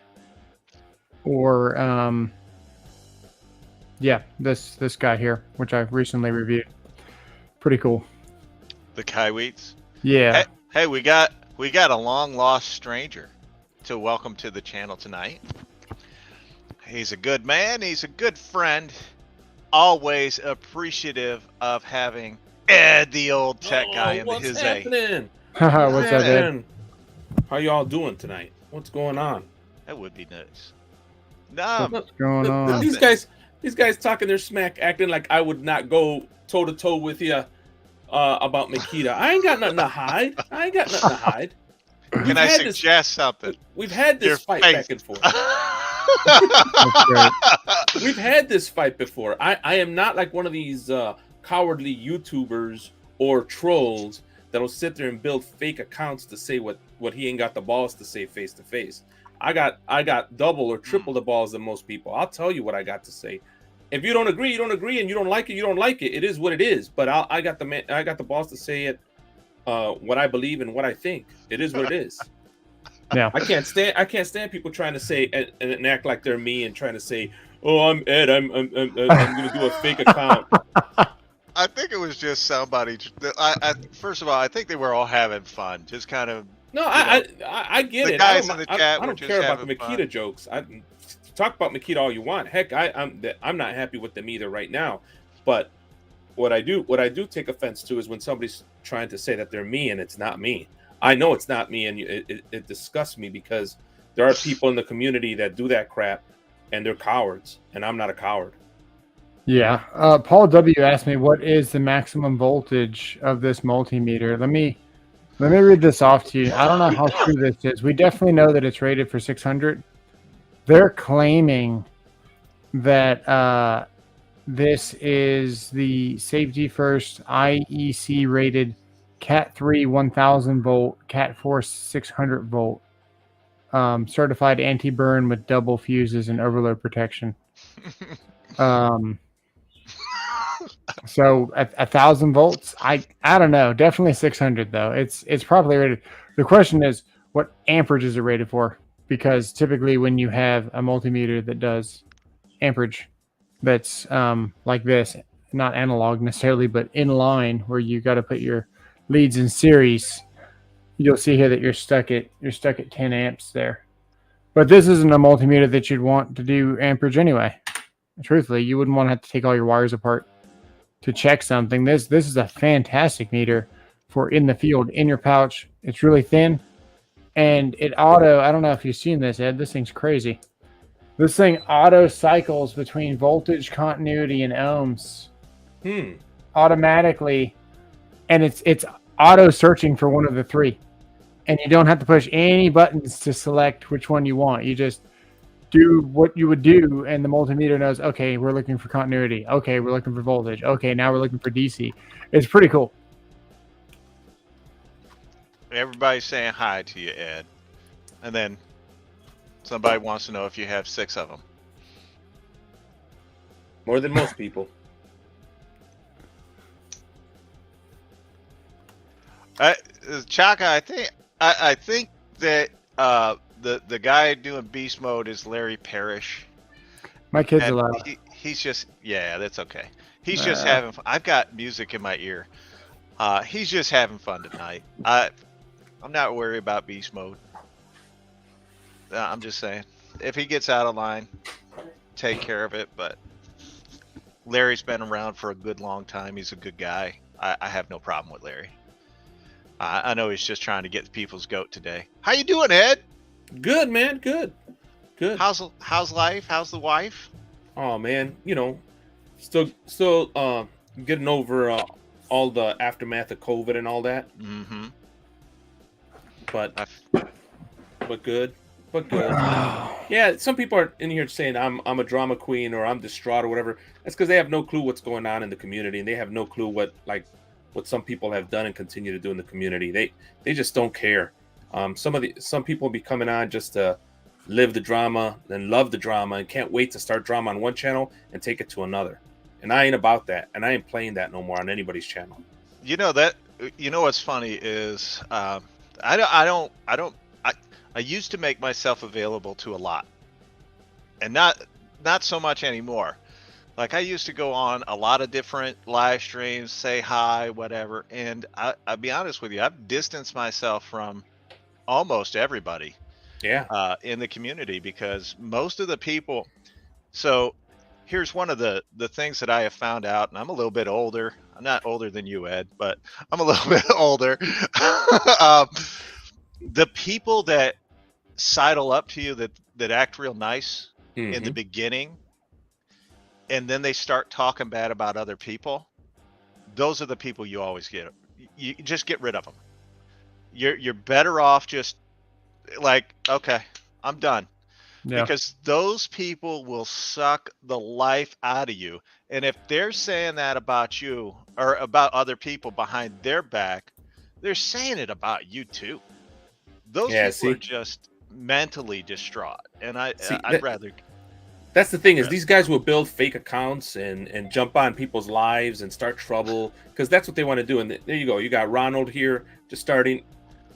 Or, this guy here, which I've recently reviewed. Pretty cool. The Kaiweets? Yeah. Hey, we got a long-lost stranger to welcome to the channel tonight. He's a good man. He's a good friend. Always appreciative of having Ed, the old tech guy, in what's his happening? What's up, Ed? How y'all doing tonight? What's going on? That would be nice. No, What's going on? These guys talking their smack, acting like I would not go toe to toe with you about Makita. I ain't got nothing to hide. Can I suggest something? We've had this fight back and forth. We've had this fight before. I am not like one of these cowardly YouTubers or trolls that'll sit there and build fake accounts to say what he ain't got the balls to say face to face. I got double or triple the balls than most people. I'll tell you what I got to say. If you don't agree, you don't agree, and you don't like it, you don't like it. It is what it is. But I got the balls to say it, what I believe and what I think. It is what it is. Yeah. I can't stand people trying to say and act like they're me and trying to say, "Oh, I'm Ed. I'm gonna do a fake account." I think it was just somebody. First of all, I think they were all having fun, just kind of. No, I get the it. guys in the chat I were don't just care about the having Makita fun. jokes. Talk about Makita all you want. Heck, I'm not happy with them either right now. But what I do take offense to is when somebody's trying to say that they're me and it's not me. I know it's not me, and it disgusts me because there are people in the community that do that crap, and they're cowards, and I'm not a coward. Yeah. Paul W. asked me, what is the maximum voltage of this multimeter? Let me read this off to you. I don't know how true this is. We definitely know that it's rated for 600. They're claiming that this is the safety first IEC rated Cat 3 1000 volt, Cat 4 600 volt, certified anti-burn with double fuses and overload protection. So 1,000 volts, I don't know. Definitely 600 though. It's probably rated. The question is, what amperage is it rated for? Because typically when you have a multimeter that does amperage, that's like this, not analog necessarily, but in line where you got to put your leads in series, you'll see here that you're stuck at 10 amps there. But this isn't a multimeter that you'd want to do amperage anyway. Truthfully, you wouldn't want to have to take all your wires apart to check something. This is a fantastic meter for in the field, in your pouch. It's really thin, and it auto. I don't know if you've seen this, Ed. This thing's crazy. This thing auto cycles between voltage, continuity, and ohms automatically, and it's auto searching for one of the three, and you don't have to push any buttons to select which one you want. You just do what you would do, and the multimeter knows, okay, we're looking for continuity. Okay, we're looking for voltage. Okay, now we're looking for DC. It's pretty cool. Everybody's saying hi to you, Ed. And then somebody wants to know if you have 6 of them. More than most people. Chaka, I think that the guy doing beast mode is Larry Parrish. My kids are loud. He's just, yeah, that's okay. He's just having fun. I've got music in my ear. He's just having fun tonight. I'm not worried about beast mode. I'm just saying, if he gets out of line, take care of it. But Larry's been around for a good long time. He's a good guy. I have no problem with Larry. I know he's just trying to get people's goat today. How you doing, Ed? Good, man. Good. How's life? How's the wife? Oh man, still getting over all the aftermath of COVID and all that. Mm-hmm. But good. Yeah, some people are in here saying I'm a drama queen or I'm distraught or whatever. That's because they have no clue what's going on in the community, and they have no clue what some people have done and continue to do in the community. They just don't care. Some people be coming on just to live the drama and love the drama and can't wait to start drama on one channel and take it to another. And I ain't about that, and I ain't playing that no more on anybody's channel. You know what's funny is I used to make myself available to a lot, and not so much anymore. Like I used to go on a lot of different live streams, say hi, whatever, and I'll be honest with you, I've distanced myself from almost everybody. Yeah. In the community, because most of the people. So here's one of the things that I have found out, and I'm a little bit older. I'm not older than you, Ed, but I'm a little bit older. The people that sidle up to you that act real nice in the beginning, and then they start talking bad about other people, those are the people you always get. You just get rid of them. You're better off just like, okay, I'm done. Yeah. because those people will suck the life out of you. And if they're saying that about you or about other people behind their back, they're saying it about you too. Those Yeah, people are see, just mentally distraught, and see I'd rather. that's the thing is rather- these guys will build fake accounts and jump on people's lives and start trouble because that's what they want to do. And there you go. You got Ronald here just starting,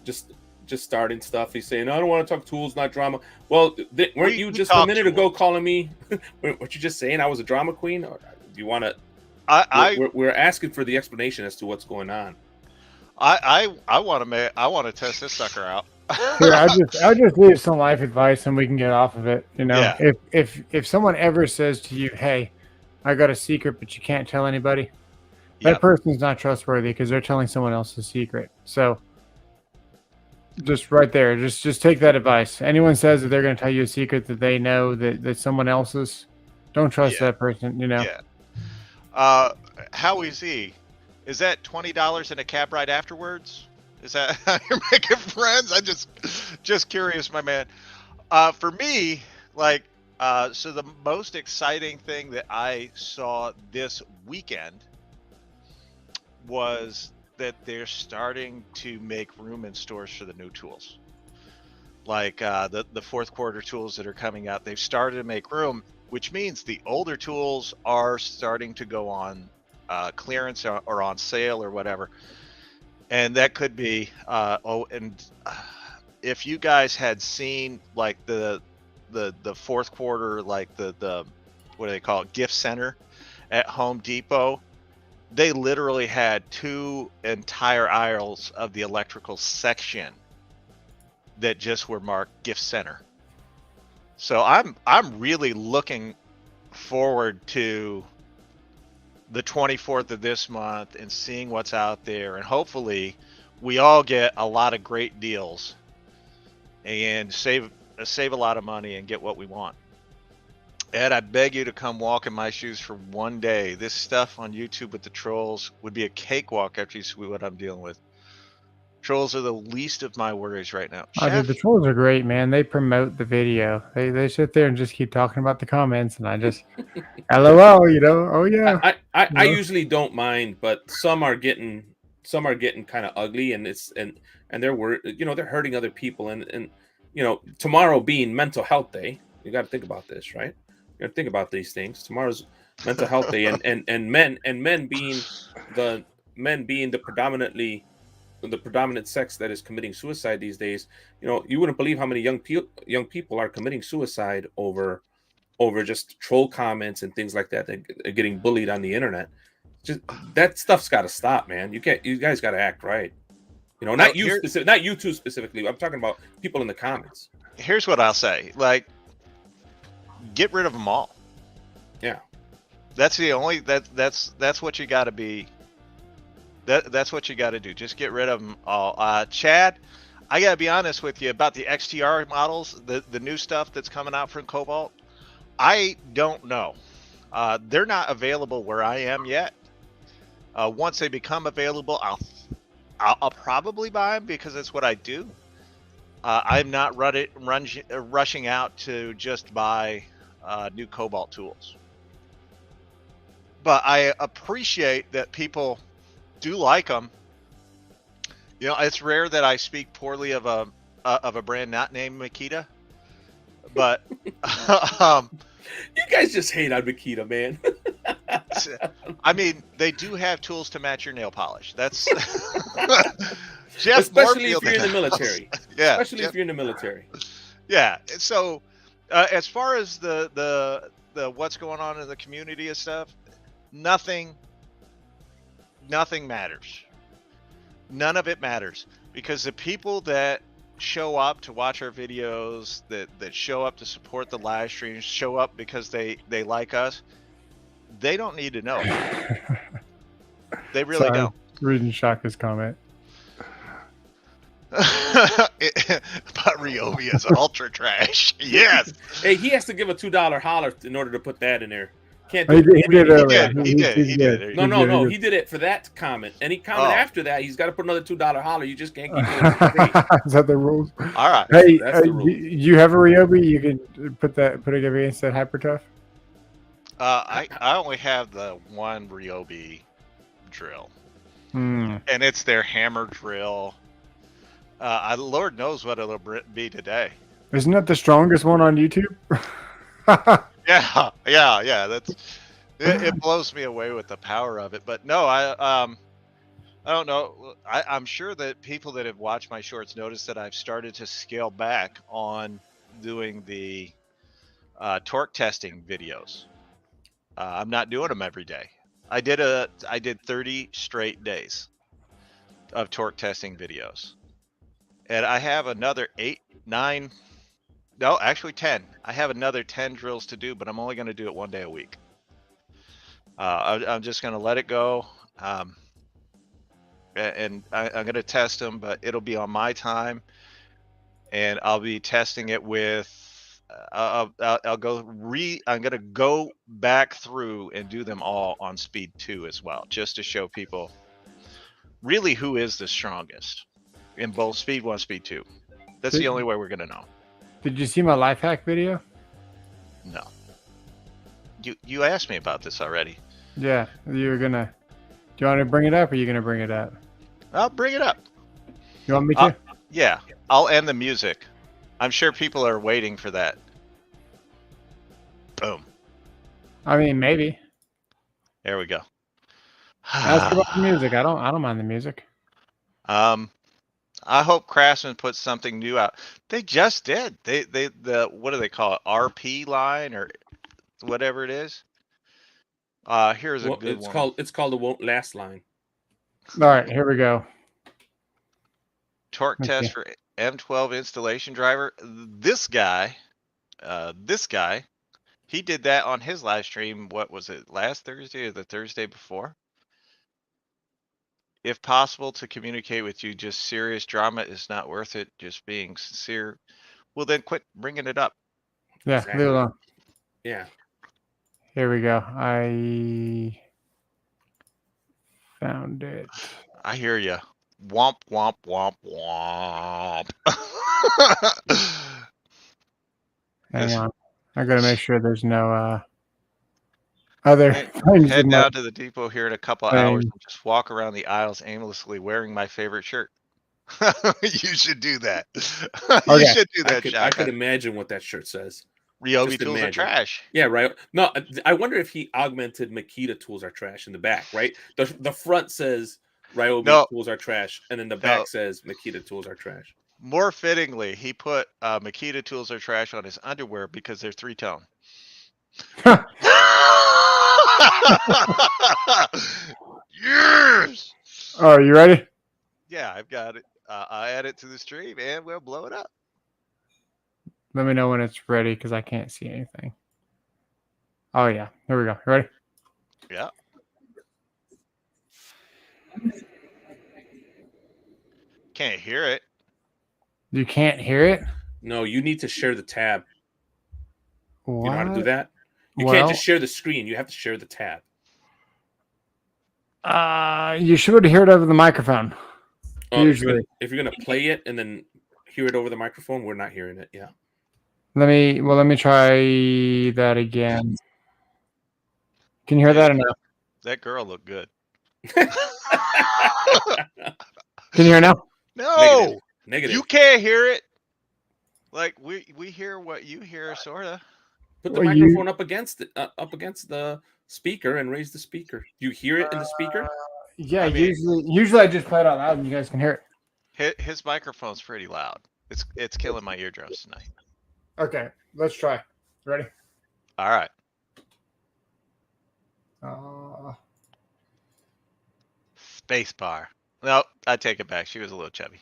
just starting stuff. He's saying, I don't want to talk tools, not drama. Well, weren't you we just a talk minute ago tools. calling me? Weren't you just saying I was a drama queen? Or do you want to? I We're asking for the explanation as to what's going on. I want to I want to test this sucker out. Here, I'll just leave some life advice and we can get off of it. You know, Yeah. if someone ever says to you, "Hey, I got a secret, but you can't tell anybody," that Yep. person's not trustworthy because they're telling someone else's secret. So, just right there, just take that advice. Anyone says that they're going to tell you a secret that they know that someone else's, don't trust Yeah. that person. You know. Yeah. How easy? Is that $20 in a cab ride afterwards? Is that how you're making friends? I'm just curious, my man. For me, like, so the most exciting thing that I saw this weekend was that they're starting to make room in stores for the new tools. Like the fourth quarter tools that are coming out, they've started to make room, which means the older tools are starting to go on clearance or on sale or whatever. And that could be if you guys had seen like the fourth quarter, like the what do they call it, gift center at Home Depot, they literally had 2 entire aisles of the electrical section that just were marked gift center. So I'm really looking forward to the 24th of this month and seeing what's out there, and hopefully we all get a lot of great deals and save a lot of money and get what we want. Ed, I beg you to come walk in my shoes for one day. This stuff on YouTube with the trolls would be a cakewalk after you see what I'm dealing with. Trolls are the least of my worries right now. Oh, dude, Chef, the trolls are great, man. They promote the video. They sit there and just keep talking about the comments, and I just, LOL, you know. Oh yeah. I usually don't mind, but some are getting kind of ugly, and they're they're hurting other people, and tomorrow being Mental Health Day, you got to think about this, right? You got to think about these things. Tomorrow's Mental Health Day, and men being the predominant sex that is committing suicide these days. You wouldn't believe how many young people are committing suicide over just troll comments and things like that. They're getting bullied on the internet. Just that stuff's got to stop, man. You guys got to act right. Not you two specifically. I'm talking about people in the comments. Here's what I'll say: like, get rid of them all. Yeah, that's the only that's what you got to be. That's what you got to do. Just get rid of them all. Chad, I got to be honest with you about the XTR models, the new stuff that's coming out from Cobalt. I don't know. They're not available where I am yet. Once they become available, I'll probably buy them because that's what I do. I'm not rushing out to just buy new Cobalt tools. But I appreciate that people do like them. It's rare that I speak poorly of a brand not named Makita, but you guys just hate on Makita, man. I mean, they do have tools to match your nail polish. That's Jeff, especially if you're in the military. Yeah, especially if you're in the military. Yeah. So, as far as the what's going on in the community and stuff, nothing matters. None of it matters because the people that show up to watch our videos, that show up to support the live streams, show up because they like us, they don't need to know. They really don't. Reading Shaka's comment. But Ryobi is ultra trash. Yes. Hey, he has to give a $2 holler in order to put that in there. Can't do He it. did, he did He earlier. He did. No, no, no. did. He did it for that comment. Any comment Oh. after that, he's got to put another $2 holler. You just can't keep doing it for free. Is that the rules? All right. Hey, That's the rule. you have a Ryobi? You can put it against that Hyper Tough. I only have the one Ryobi drill, Hmm. and it's their hammer drill. Lord knows what it'll be today. Isn't that the strongest one on YouTube? Yeah. That's it. Blows me away with the power of it. But no, I don't know. I'm sure that people that have watched my shorts notice that I've started to scale back on doing the torque testing videos. I'm not doing them every day. I did 30 straight days of torque testing videos, and I have another 8, 9. No, actually 10. I have another 10 drills to do, but I'm only going to do it one day a week. I'm just going to let it go. And I'm going to test them, but it'll be on my time, and I'll be testing it with. I'm going to go back through and do them all on speed 2 as well, just to show people really who is the strongest in both speed 1, speed 2. That's the only way we're going to know. Did you see my life hack video? No. You asked me about this already. Yeah, you were gonna. Do you want to bring it up, or are you gonna bring it up? I'll bring it up. You want me to? Yeah, I'll end the music. I'm sure people are waiting for that. Boom. I mean, maybe. There we go. Ask about the music. I don't mind the music. I hope Craftsman puts something new out. They just did. The what do they call it? RP line or whatever it is. Here's a good one. It's called the Won't Last line. All right, here we go. Torque test for M12 installation driver. This guy, he did that on his live stream. What was it? Last Thursday or the Thursday before? If possible to communicate with you, just serious drama is not worth it. Just being sincere. Well, then quit bringing it up. Yeah, Exactly. leave it alone. Yeah. Here we go. I found it. I hear you. Womp, womp, womp, womp. Hang on. I gotta make sure there's no other things. Head down to the depot here in a couple of hours and just walk around the aisles aimlessly wearing my favorite shirt. You should do that. You should do that, I could imagine what that shirt says. Ryobi tools are trash. Yeah, right. No, I wonder if he augmented Makita tools are trash in the back, right? The front says Ryobi tools are trash, and then the back says Makita tools are trash. More fittingly, he put Makita tools are trash on his underwear because they're 3-tone. Yes. Oh, you ready? Yeah, I've got it. I'll add it to the stream and we'll blow it up. Let me know when it's ready because I can't see anything. Oh, yeah. Here we go. You ready? Yeah. Can't hear it. You can't hear it? No, you need to share the tab. What? You know how to do that? You can't just share the screen. You have to share the tab. You should be able to hear it over the microphone. Usually. If you're gonna play it and then hear it over the microphone, we're not hearing it. Yeah. Let me try that again. Can you hear that enough? That girl looked good. Can you hear now? No. Negative. You can't hear it. Like we hear what you hear, sorta. Put the microphone up against the speaker and raise the speaker. You hear it in the speaker? Yeah, usually I just play it out loud and you guys can hear it. His microphone's pretty loud. It's killing my eardrums tonight. Okay, let's try. Ready? All right. Space bar. No, I take it back. She was a little chubby.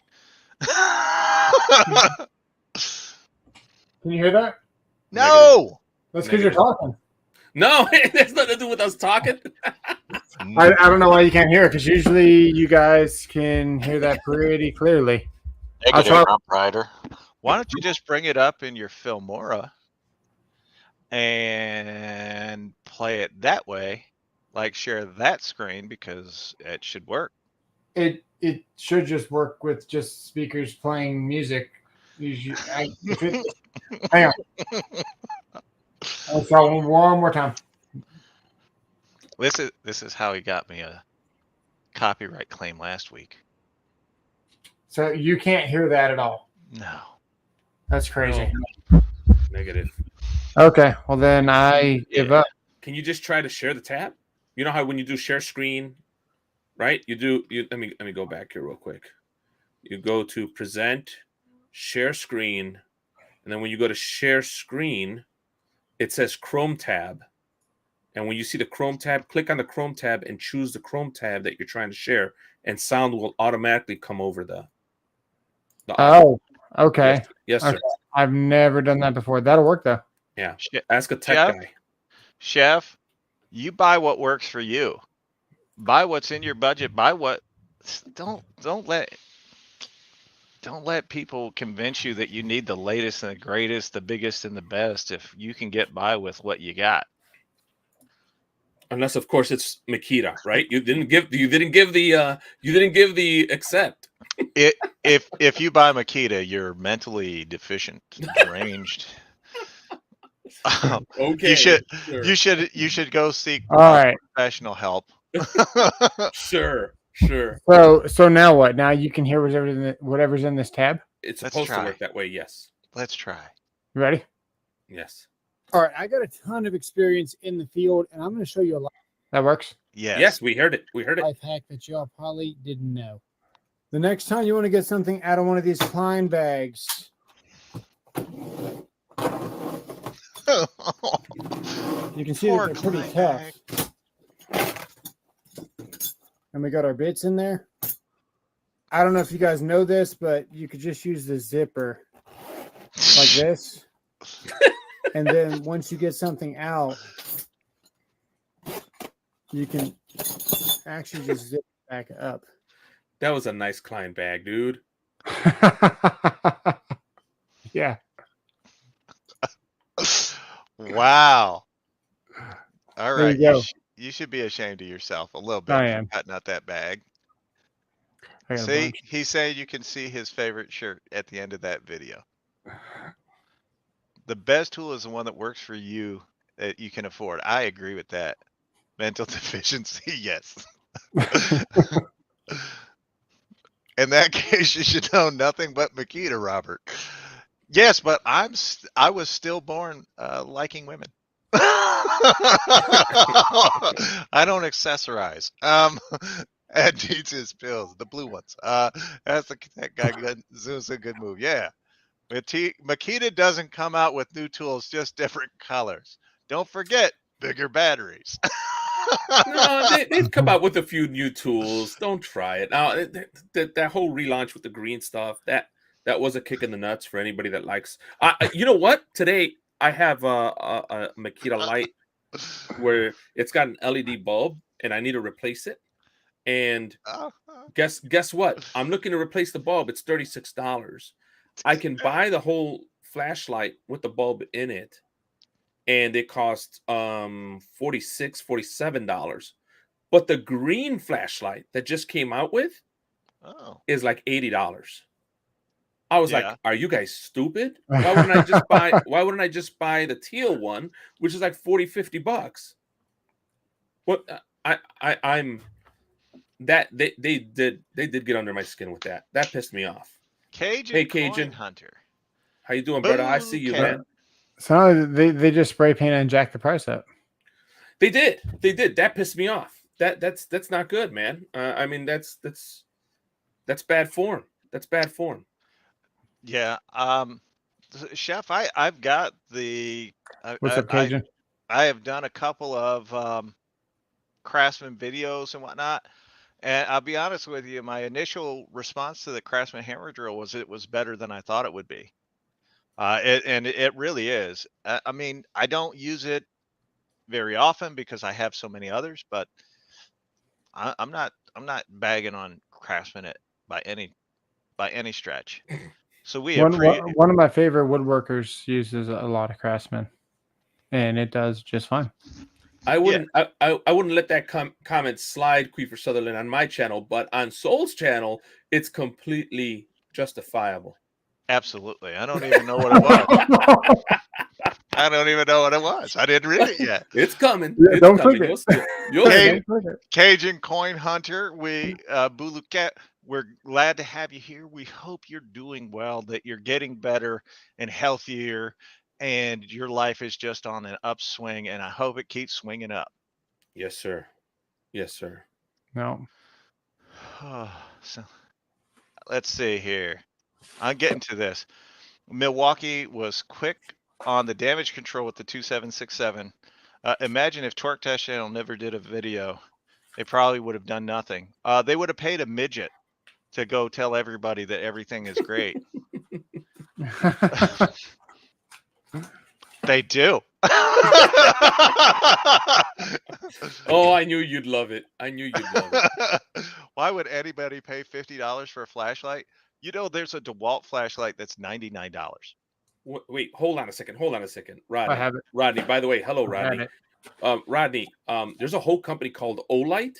Can you hear that? No. That's because you're talking. No, it has nothing to do with us talking. I don't know why you can't hear it because usually you guys can hear that pretty clearly. Rider. Why don't you just bring it up in your Filmora and play it that way, like share that screen, because it should work. It should just work with just speakers playing music. Hang on. Let's try one more time. This is how he got me a copyright claim last week. So you can't hear that at all. No. That's crazy. No. Negative. Okay, well then I give up. Can you just try to share the tab? You know how when you do share screen, right? Let me go back here real quick. You go to present, share screen, and then when you go to share screen, it says Chrome tab. And when you see the Chrome tab, click on the Chrome tab and choose the Chrome tab that you're trying to share, and sound will automatically come over the Oh, okay. Yes, sir. I've never done that before. That'll work though. Yeah. Ask a tech guy. Chef, you buy what works for you. Buy what's in your budget. Buy what. Don't let people convince you that you need the latest and the greatest, the biggest and the best, if you can get by with what you got. Unless, of course, it's Makita, right? You didn't give the accept. If you buy Makita, you're mentally deficient, deranged. Okay. You should go seek professional help. Sure. So now what? Now you can hear whatever's in this tab? It's supposed to work that way, yes. Let's try. You ready? Yes. All right, I got a ton of experience in the field, and I'm going to show you a That works? Yes, we heard it. life hack that y'all probably didn't know. The next time you want to get something out of one of these Klein bags, you can see that they're pretty tough. And we got our bits in there. I don't know if you guys know this, but you could just use the zipper like this. And then once you get something out, you can actually just zip it back up. That was a nice Klein bag, dude. Yeah. Wow. All right. There you go. You should be ashamed of yourself a little bit I for am. cutting out that bag. I got a See, bunch. he's saying you can see his favorite shirt at the end of that video. The best tool is the one that works for you, that you can afford. I agree with that. Mental deficiency, yes. In that case, you should know nothing but Makita, Robert. Yes, but I was still born liking women. I don't accessorize. Ed needs his pills, the blue ones. That guy Zoom's a good move. Yeah. Makita doesn't come out with new tools, just different colors. Don't forget, bigger batteries. No, they've come out with a few new tools. Don't try it. Now, that whole relaunch with the green stuff, that was a kick in the nuts for anybody that likes. You know what? Today, I have a Makita light where it's got an LED bulb, and I need to replace it. And guess what? I'm looking to replace the bulb. It's $36. I can buy the whole flashlight with the bulb in it, and it costs $46, $47. But the green flashlight that just came out with is like $80. I was like, "Are you guys stupid? Why wouldn't I just buy? Why wouldn't I just buy the teal one, which is like $40-$50?" What I'm that they did get under my skin with that. That pissed me off. Cajun, hey Cajun Hunter, how you doing, brother? I see you, man. So they just spray paint and jack the price up. They did. That pissed me off. That's not good, man. I mean that's bad form. That's bad form. Yeah. Chef, I've got the. What's up, Cajun? I have done a couple of Craftsman videos and whatnot. And I'll be honest with you, my initial response to the Craftsman hammer drill was it was better than I thought it would be. It really is. I mean, I don't use it very often because I have so many others, but I'm not bagging on Craftsman by any stretch. So one of my favorite woodworkers uses a lot of Craftsman, and it does just fine. I wouldn't. I wouldn't let that comment slide, Queefer Sutherland, on my channel, but on Soul's channel, it's completely justifiable. Absolutely. I don't even know what it was. I don't even know what it was. I didn't read it yet. It's coming. Yeah, It's don't coming. click it. You'll see it. Cajun Coin Hunter, Buluket, we're glad to have you here. We hope you're doing well, that you're getting better and healthier, and your life is just on an upswing, and I hope it keeps swinging up. Yes, sir. Yes, sir. No. So let's see here. I'm getting to this. Milwaukee was quick on the damage control with the 2767. Imagine if Torque Test Channel never did a video. They probably would have done nothing. They would have paid a midget to go tell everybody that everything is great. They do. Oh, I knew you'd love it. I knew you'd love it. Why would anybody pay $50 for a flashlight? You know, there's a DeWalt flashlight that's $99. Wait, hold on a second. Rodney. I have it. Rodney, by the way, hello, Rodney. Rodney, there's a whole company called Olight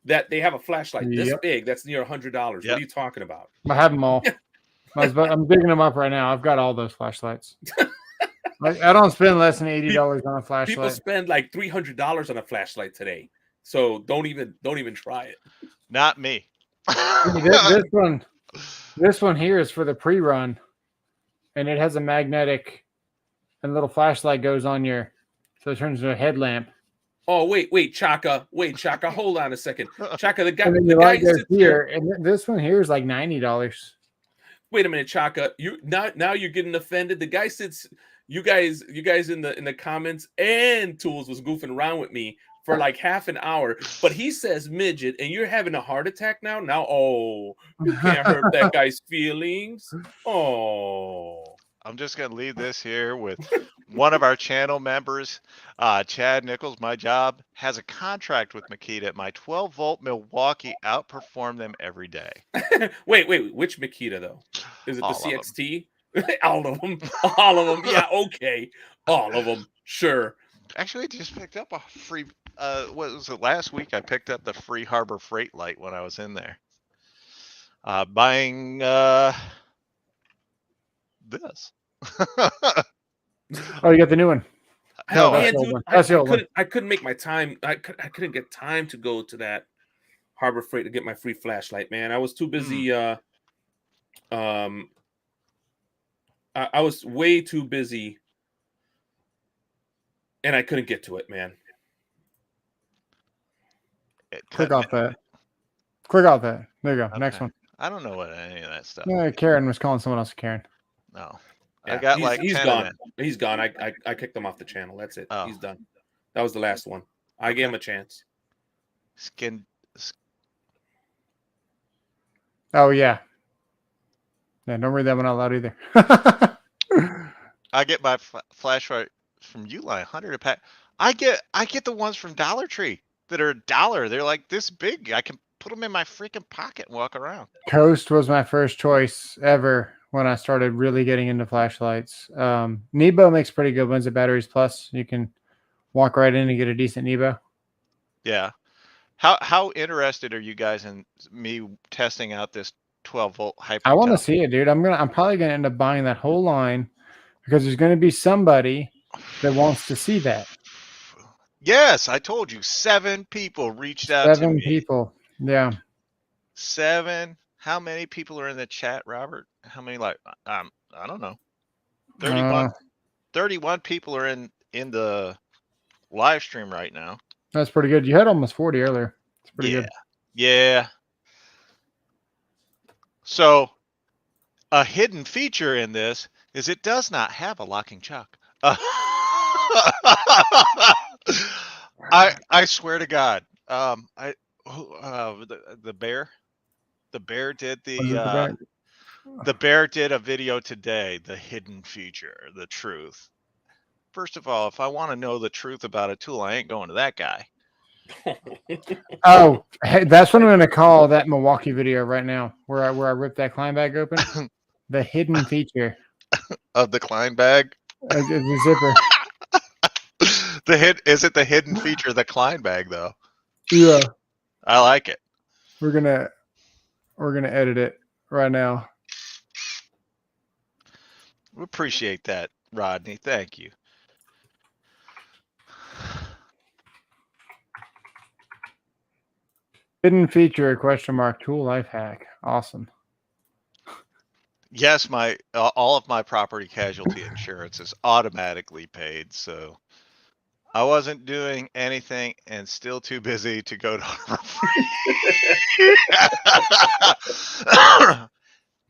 that they have a flashlight this big that's near $100. What are you talking about? I have them all. I'm digging them up right now. I've got all those flashlights. I don't spend less than $80 on a flashlight. People spend like $300 on a flashlight today, so don't even try it. Not me. This one here is for the pre-run, and it has a magnetic, and little flashlight goes on so it turns into a headlamp. Oh wait, Chaka, hold on a second, Chaka. The guy sits here, and this one here is like $90. Wait a minute, Chaka. Now you're getting offended. The guy sits. You guys in the comments and Tools was goofing around with me for like half an hour, but he says midget, and you're having a heart attack now. You can't hurt that guy's feelings. Oh, I'm just gonna leave this here with one of our channel members, Chad Nichols. My job has a contract with Makita. My 12-volt Milwaukee outperform them every day. wait, which Makita though? Is it All the CXT? All of them. Yeah, okay. All of them. Sure. Actually, I just picked up a free, what was it, last week? I picked up the free Harbor Freight light when I was in there. Buying this. Oh, you got the new one. No, man, dude, I couldn't make my time. I couldn't get time to go to that Harbor Freight to get my free flashlight, man. I was too busy. I was way too busy, and I couldn't get to it, man. Click off that. There you go. Okay. Next one. I don't know what any of that stuff. Yeah, Karen was calling someone else Karen. No. Yeah, I got he's gone. He's gone. I kicked him off the channel. That's it. Oh. He's done. That was the last one. I gave him a chance. Oh yeah. Yeah, don't read that one out loud either. I get my flashlight from Uline, 100 a pack. I get the ones from Dollar Tree that are $1. They're like this big. I can put them in my freaking pocket and walk around. Coast was my first choice ever when I started really getting into flashlights. Nebo makes pretty good ones at Batteries Plus. You can walk right in and get a decent Nebo. Yeah. How interested are you guys in me testing out this 12-volt hyper? I want to see it, dude. I'm probably gonna end up buying that whole line because there's gonna be somebody that wants to see that. Yes, I told you 7 people reached out to me. 7 people. Yeah. 7. How many people are in the chat, Robert? How many? I don't know. 31 people are in the live stream right now. That's pretty good. You had almost 40 earlier. It's pretty good. Yeah. So a hidden feature in this is it does not have a locking chuck. I swear to God. The bear did the bear did a video today, the hidden feature, the truth. First of all, if I want to know the truth about a tool, I ain't going to that guy. Oh, hey, that's what I'm going to call that Milwaukee video right now, where I ripped that Klein bag open. The hidden feature of the Klein bag, the zipper. Is it the hidden feature of the Klein bag though? Yeah, I like it. we're gonna edit it right now. We appreciate that, Rodney. Thank you. Hidden feature ? Tool life hack. Awesome. Yes, all of my property casualty insurance is automatically paid, so I wasn't doing anything and still too busy to go to Harbor Freight.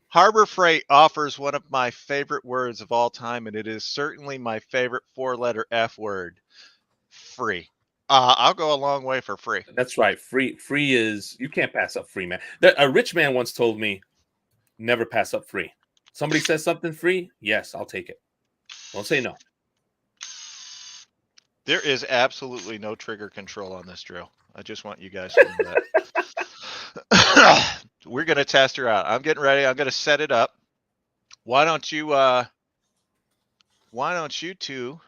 Harbor Freight offers one of my favorite words of all time, and it is certainly my favorite 4-letter F word: free. I'll go a long way for free. That's right. Free is, you can't pass up free, man. A rich man once told me, never pass up free. Somebody says something free, yes, I'll take it. Don't say no. There is absolutely no trigger control on this drill. I just want you guys to know that. We're going to test her out. I'm getting ready. I'm going to set it up. Why don't you two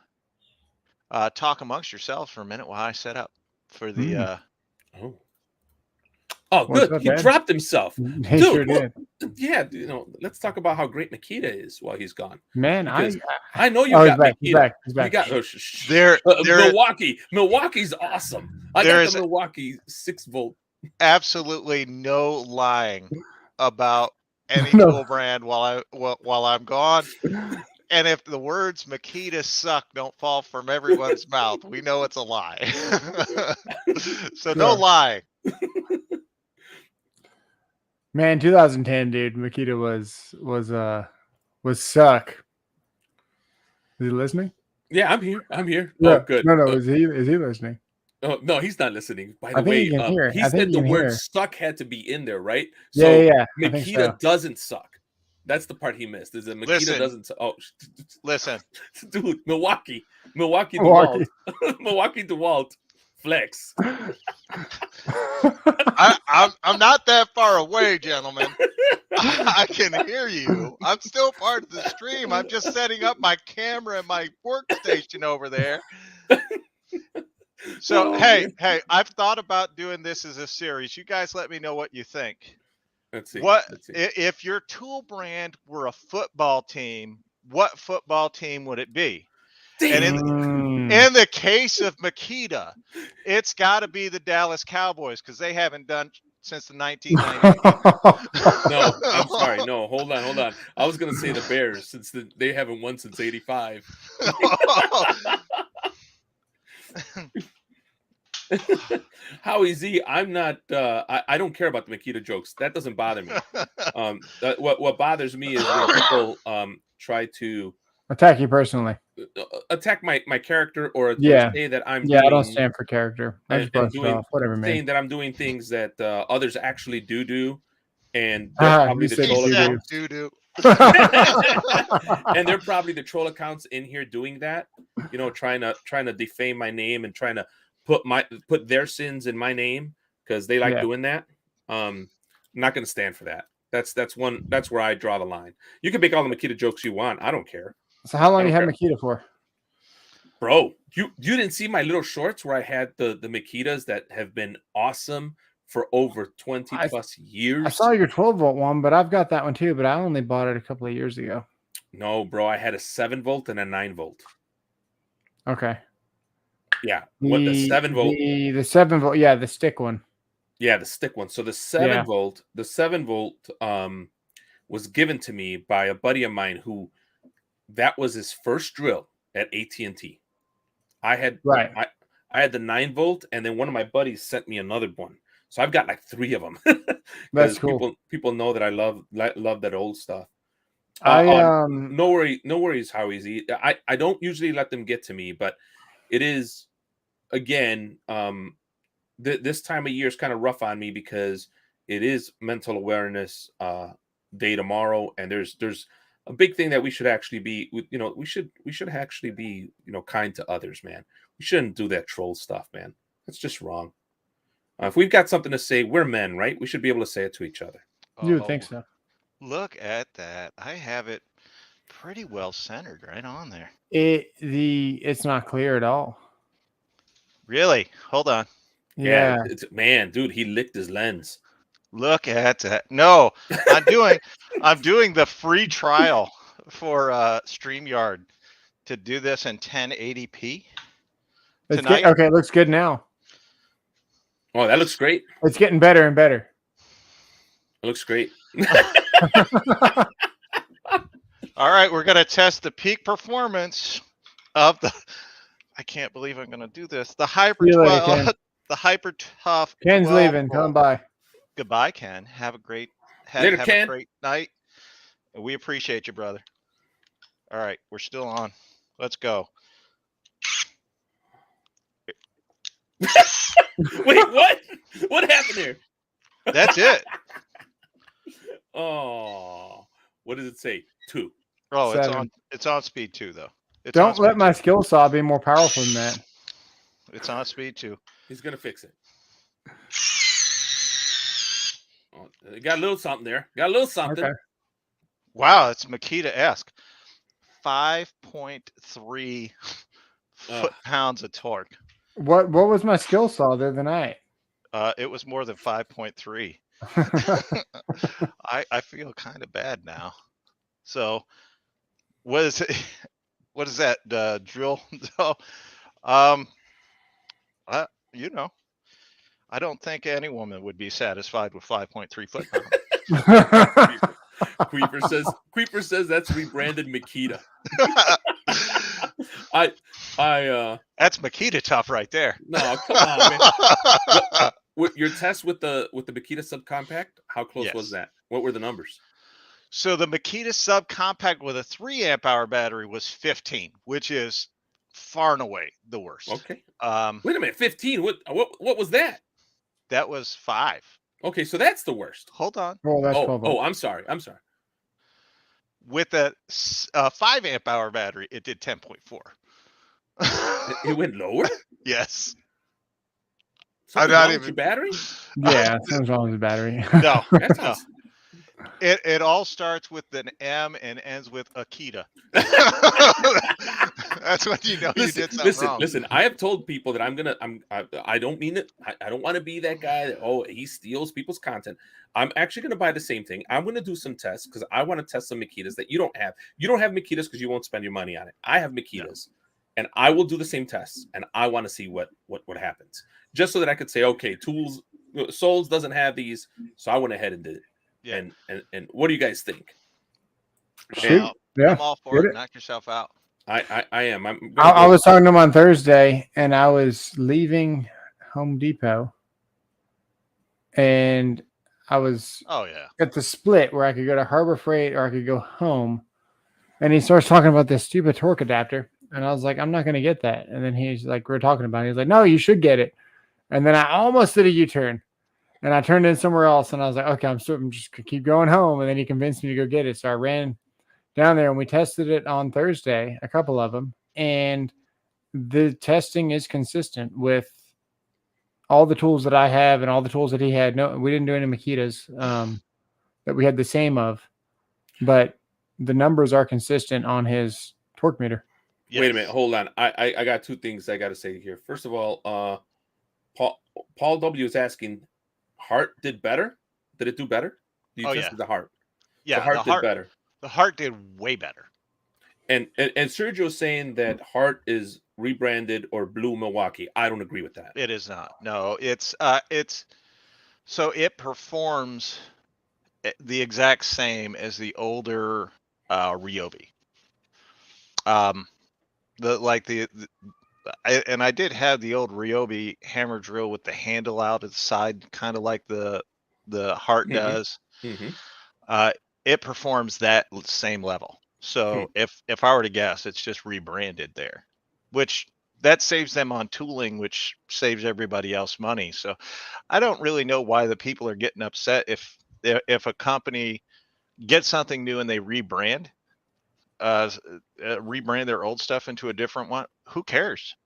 talk amongst yourselves for a minute while I set up for the Oh, good. Up, he Ed? dropped himself. He sure did. Yeah, let's talk about how great Makita is while he's gone. Man, because I know you got Makita. He's back. You got Milwaukee. Milwaukee's awesome. I got the Milwaukee 6-volt. Absolutely no lying about any tool brand while I'm gone. And if the words Makita suck don't fall from everyone's mouth, we know it's a lie. So no lying. Man, 2010, dude, Makita was suck. Is he listening? Yeah, I'm here. Yeah. Oh, good. No. Is he listening? Oh, no, he's not listening. By the way, he said the word suck had to be in there, right? So yeah. Makita doesn't suck. That's the part he missed. Is that Makita doesn't suck. Oh, listen, dude, Milwaukee DeWalt, Milwaukee DeWalt flex. I'm not that far away, gentlemen. I can hear you. I'm still part of the stream. I'm just setting up my camera and my workstation over there. So, hey, I've thought about doing this as a series. You guys let me know what you think. Let's see. If your tool brand were a football team, what football team would it be? And in the case of Makita, it's got to be the Dallas Cowboys because they haven't done since the 1990s. No, I'm sorry. No, hold on. I was going to say the Bears since they haven't won since 85. Howie Z, I'm not. I don't care about the Makita jokes. That doesn't bother me. What bothers me is when people try to attack you personally, attack my character, or say that I'm. Yeah, I don't stand for character. I just brush it off. Whatever, man. Saying that I'm doing things that others actually do, and they're probably the troll accounts. And they're probably the troll accounts in here doing that. Trying to defame my name and trying to put their sins in my name because they like doing that. I'm not going to stand for that. That's where I draw the line. You can make all the Makita jokes you want. I don't care. So how long you had Makita for? Bro, you didn't see my little shorts where I had the Makitas that have been awesome for over 20 plus years. I saw your 12-volt one, but I've got that one too, but I only bought it a couple of years ago. No, bro, I had a 7-volt and a 9-volt. Okay. Yeah. What, the 7-volt? The 7-volt, yeah, the stick one. Yeah, the stick one. So the 7-volt, was given to me by a buddy of mine who that was his first drill at AT&T. I had the 9-volt, and then one of my buddies sent me another one. So I've got like 3 of them. That's cool. People know that I love that old stuff. No worries, how easy. I don't usually let them get to me, but it is again this time of year is kind of rough on me because it is mental awareness day tomorrow, and there's a big thing that we should actually be, we should actually be, kind to others, man. We shouldn't do that troll stuff, man. That's just wrong. If we've got something to say, we're men, right? We should be able to say it to each other. You would think so. Look at that. I have it pretty well centered right on there. It's not clear at all. Really? Hold on. Yeah. Man, dude, he licked his lens. Look at that. No, I'm doing the free trial for StreamYard to do this in 1080p tonight. Okay, it looks good now. Oh, that looks great. It's getting better and better. It looks great. All right, we're gonna test the peak performance of the. I can't believe I'm gonna do this. The Hyper See you later, 12, Ken. the Hyper Tough. Ken's 12 leaving. Come volt. by. Goodbye, Ken. Have a great Later, have Ken. a great night. We appreciate you, brother. All right, we're still on. Let's go. Wait, what? What happened here? That's it. Oh, what does it say? 2. Oh, 7. it's on speed 2 though. It's Don't on let speed my 2. skill saw be more powerful than that. It's on speed 2. He's gonna fix it. Oh, got a little something there. Got a little something. Okay. Wow, it's Makita-esque. 5.3 foot-pounds of torque. What was my skill saw the other night? It was more than 5.3. I feel kind of bad now. So, what is it? What is that drill? So, you know, I don't think any woman would be satisfied with 5.3 foot-pounds. Creeper says that's rebranded Makita. That's Makita tough right there. No, come on, man. Your test with the Makita subcompact, how close was that? What were the numbers? So the Makita subcompact with a 3 amp hour battery was 15, which is far and away the worst. Okay. Wait a minute, 15. What was that? That was 5. Okay, so that's the worst. Hold on. Oh, that's 12 volts. I'm sorry. With a 5 amp hour battery, it did 10.4. It went lower? Yes. Something wrong with your battery? Yeah, something's wrong with the battery. No. No. It all starts with an M and ends with Akita. That's when you know you did something wrong. Listen, I have told people that I don't mean it. I don't want to be that guy that, he steals people's content. I'm actually going to buy the same thing. I'm going to do some tests because I want to test some Makitas that you don't have. You don't have Makitas because you won't spend your money on it. I have Makitas, and I will do the same tests, and I want to see what happens, just so that I could say, okay, Souls doesn't have these, so I went ahead and did it. Yeah. And what do you guys think? Shoot. I'm all for it. Knock yourself out. I am. I was talking to him on Thursday, and I was leaving Home Depot, and I was at the split where I could go to Harbor Freight or I could go home, and he starts talking about this stupid torque adapter, and I was like, I'm not going to get that. And then he's like, we're talking about it. He's like, no, you should get it. And then I almost did a U-turn. And I turned in somewhere else, and I was like, okay, I'm just going to keep going home. And then he convinced me to go get it. So I ran down there, and we tested it on Thursday, a couple of them. And the testing is consistent with all the tools that I have and all the tools that he had. No, we didn't do any Makitas that we had the same of. But the numbers are consistent on his torque meter. Yes. Wait a minute. Hold on. I got 2 things I got to say here. First of all, Paul W. is asking, Heart did better? Did it do better? You tested the Heart. Yeah, the Heart did better. The Heart did way better. And Sergio's saying that Heart is rebranded or Blue Milwaukee. I don't agree with that. It is not. No, it's so it performs the exact same as the older Ryobi. I did have the old Ryobi hammer drill with the handle out at the side, kind of like the Heart does. Mm-hmm. It performs that same level. So if I were to guess, it's just rebranded there, which that saves them on tooling, which saves everybody else money. So I don't really know why the people are getting upset if a company gets something new and they rebrand their old stuff into a different one. Who cares?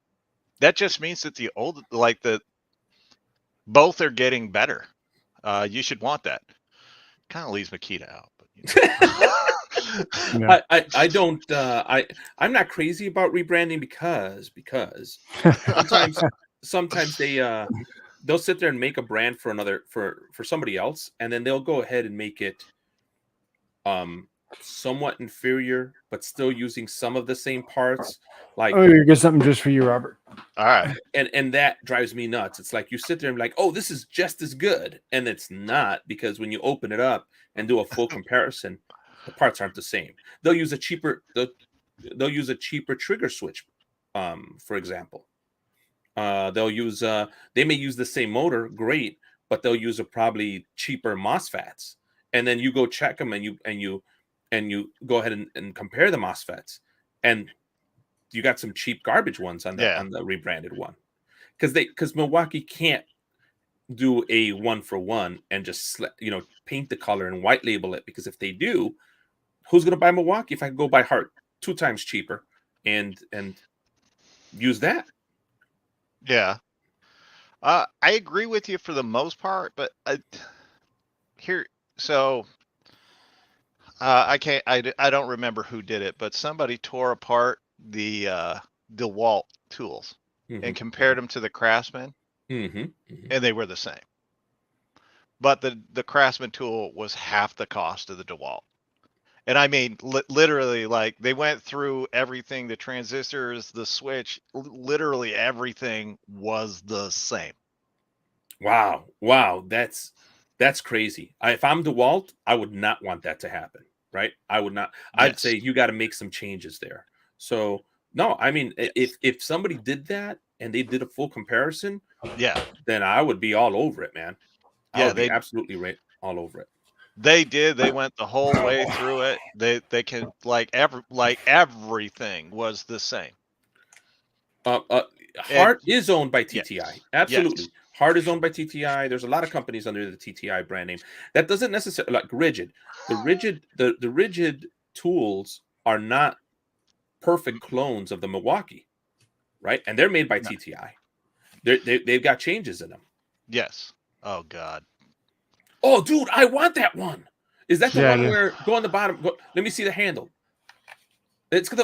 That just means that both are getting better. You should want that. Kind of leaves Makita out, but I don't. I'm not crazy about rebranding because sometimes they'll sit there and make a brand for another for somebody else, and then they'll go ahead and make it somewhat inferior, but still using some of the same parts. Like, oh, you get something just for you, Robert. All right. And that drives me nuts. It's like you sit there and be like, oh, this is just as good, and it's not, because when you open it up and do a full comparison, the parts aren't the same. They'll use a cheaper trigger switch, for example. They may use the same motor, great, but they'll use a probably cheaper MOSFETs. And then you go check them, and you go ahead and compare the MOSFETs, and you got some cheap garbage ones on the rebranded one, because Milwaukee can't do a 1-for-1 and just paint the color and white label it, because if they do, who's going to buy Milwaukee if I can go buy Hart 2 times cheaper and use that? Yeah. I agree with you for the most part, but I don't remember who did it, but somebody tore apart the DeWalt tools and compared them to the Craftsman, and they were the same. But the Craftsman tool was half the cost of the DeWalt. And I mean, literally, like, they went through everything, the transistors, the switch, literally everything was the same. Wow. That's crazy. If I'm DeWalt, I would not want that to happen, right? I would not. I'd say you got to make some changes there. So, no, I mean, if somebody did that and they did a full comparison, then I would be all over it, man. I would be absolutely all over it. They did. They went the whole way through it. They can everything was the same. Hart is owned by TTI. Yes. Absolutely. Yes. Hart is owned by TTI. There's a lot of companies under the TTI brand name. That doesn't necessarily, like Rigid. The Rigid tools are not perfect clones of the Milwaukee, right? And they're made by TTI. They've got changes in them. Yes. Oh God. Oh, dude, I want that one. Is that the one where go on the bottom? Let me see the handle.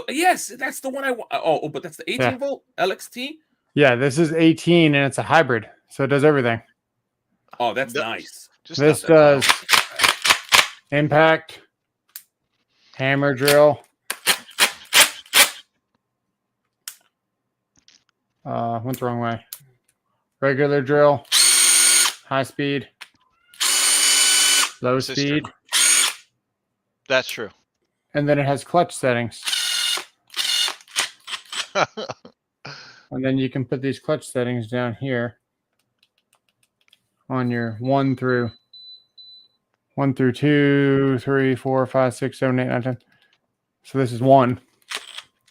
Yes, that's the one I want. Oh, but that's the 18 volt LXT. Yeah, this is 18 and it's a hybrid, so it does everything. Oh, that's nice. This does impact, hammer drill, went the wrong way. Regular drill, high speed, low speed. That's true. And then it has clutch settings. And then you can put these clutch settings down here on your 1 through 2, 3, 4, 5, 6, 7, 8, 9, 10. So this is 1.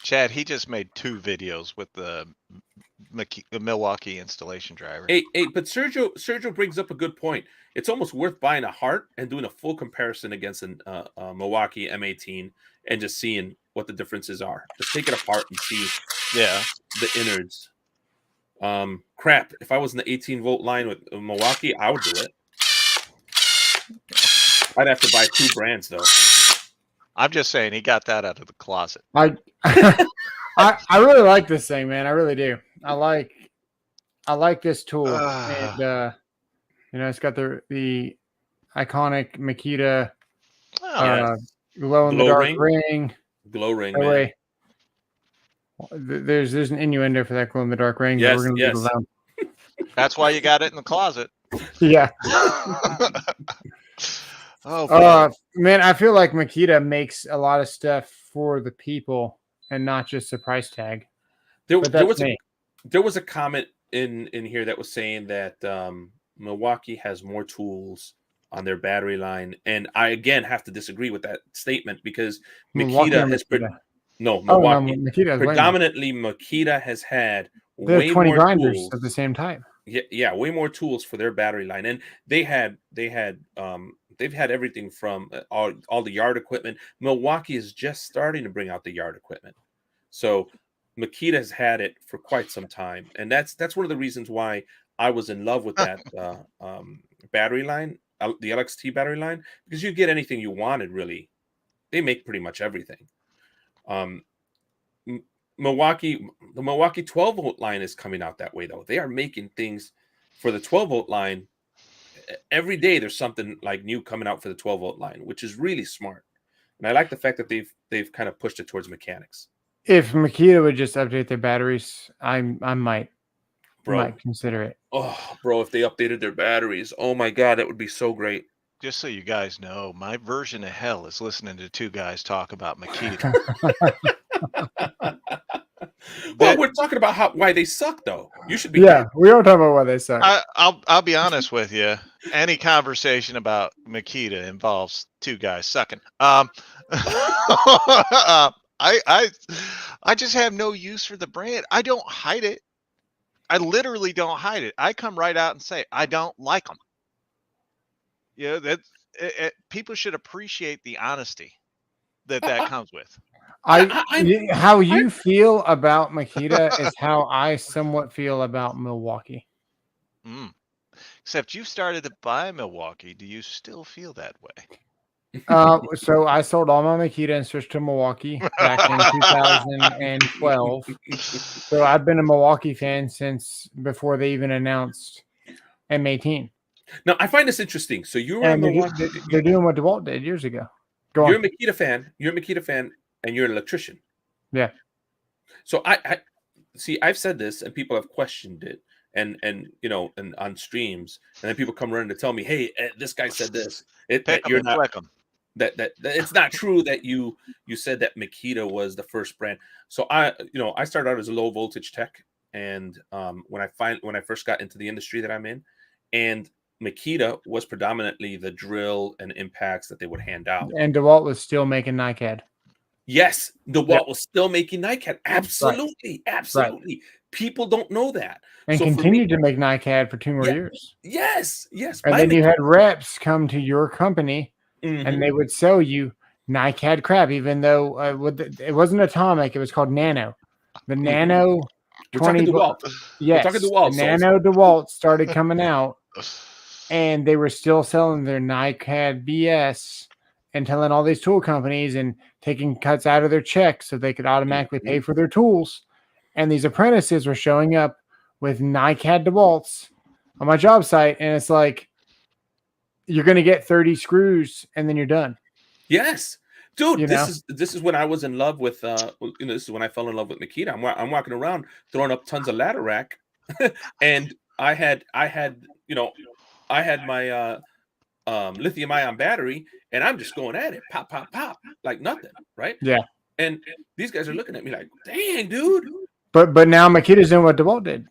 Chad, he just made 2 videos with the Milwaukee installation driver. Hey, but Sergio brings up a good point. It's almost worth buying a Hart and doing a full comparison against a Milwaukee M18 and just seeing what the differences are. Just take it apart and see the innards. Crap, if I was in the 18 volt line with Milwaukee, I would do it. I'd have to buy 2 brands though. I'm just saying he got that out of the closet. I really like this thing, man. I really do. I like this tool. And it's got the iconic Makita glow in the dark ring. Glow ring. By the way, there's an innuendo for that glow in the dark ring. Yes, we're gonna leave alone. That's why you got it in the closet. Yeah. Man, I feel like Makita makes a lot of stuff for the people and not just a price tag. There was a comment in here that was saying that Milwaukee has more tools on their battery line, and I again have to disagree with that statement because Makita has predominantly Makita has had way 20 more grinders tools of the same type. Yeah, way more tools for their battery line, and they've had everything from all the yard equipment. Milwaukee is just starting to bring out the yard equipment, so Makita has had it for quite some time, and that's one of the reasons why I was in love with that battery line, the LXT battery line, because you get anything you wanted. Really, they make pretty much everything. Milwaukee, the Milwaukee 12-volt line is coming out that way though. They are making things for the 12-volt line. Every day there's something like new coming out for the 12-volt line, which is really smart. And I like the fact that they've kind of pushed it towards mechanics. If Makita would just update their batteries, I might consider it. Oh, bro, if they updated their batteries, oh my God, that would be so great. Just so you guys know, my version of hell is listening to two guys talk about Makita. Well, we're talking about why they suck, though. You should be. Yeah, we are talking about why they suck. I'll be honest with you. Any conversation about Makita involves two guys sucking. I just have no use for the brand. I don't hide it. I literally don't hide it. I come right out and say I don't like them. You know, people should appreciate the honesty that comes with. How you feel about Makita is how I somewhat feel about Milwaukee. Except you've started to buy Milwaukee. Do you still feel that way? So I sold all my Makita and switched to Milwaukee back in 2012. So I've been a Milwaukee fan since before they even announced M18. Now I find this interesting. So you were a Milwaukee. They're doing what DeWalt did years ago. You're a Makita fan. You're a Makita fan, and you're an electrician. Yeah. So I see. I've said this, and people have questioned it, and you know, and on streams, and then people come around to tell me, "Hey, this guy said this." You're not. That it's not true that you said that Makita was the first brand. So I started out as a low voltage tech, and when I first got into the industry that I'm in, and Makita was predominantly the drill and impacts that they would hand out. And DeWalt was still making NiCad. Yes, DeWalt was still making NiCad. Absolutely, right. Absolutely. Right. People don't know that. And continued to make NiCad for 2 more years. Yes. And then you had reps come to your company, and they would sell you NiCad crap, even though it wasn't Atomic. It was called Nano. The Nano 20. Yes, we're talking DeWalt. Nano DeWalt started coming out. And they were still selling their NiCad BS and telling all these tool companies and taking cuts out of their checks so they could automatically pay for their tools. And these apprentices were showing up with NiCad DeWalts on my job site. And it's like, you're going to get 30 screws and then you're done. Yes. Dude, this is when I was in love with, this is when I fell in love with Makita. I'm walking around throwing up tons of ladder rack. And I had my lithium ion battery, and I'm just going at it, pop, pop, pop, like nothing, right? Yeah. And these guys are looking at me like, "Dang, dude!" But now Makita's doing what DeWalt did.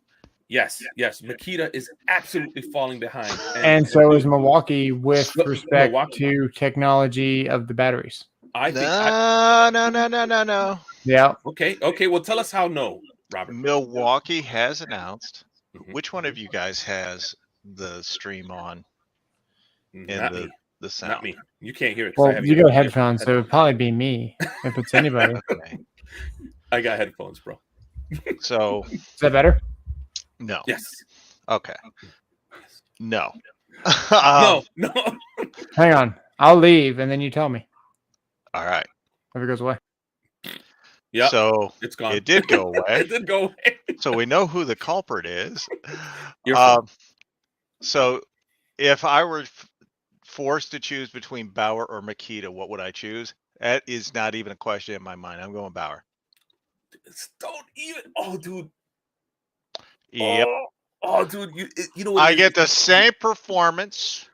Yes. Makita is absolutely falling behind, and so is Milwaukee with respect to technology of the batteries. No. Yeah. Okay. Well, tell us how. No, Robert. Milwaukee has announced. Which one of you guys has the stream on in the sound? Not me. You can't hear it. Well, you got headphones, so it'd probably be me if it's anybody. Okay. I got headphones, bro. So is that better? No. Yes. Okay. No. No. Hang on. I'll leave and then you tell me. All right. If it goes away. Yeah. So it's gone. It did go away. It did go away. So we know who the culprit is. So if I were forced to choose between Bauer or Makita, what would I choose? That is not even a question in my mind. I'm going Bauer. Don't even. Oh, dude. Yep. Oh, dude. You know what? I get the same performance.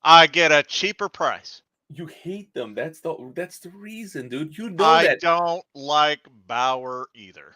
I get a cheaper price. You hate them. That's the reason, dude. You know I don't like Bauer either.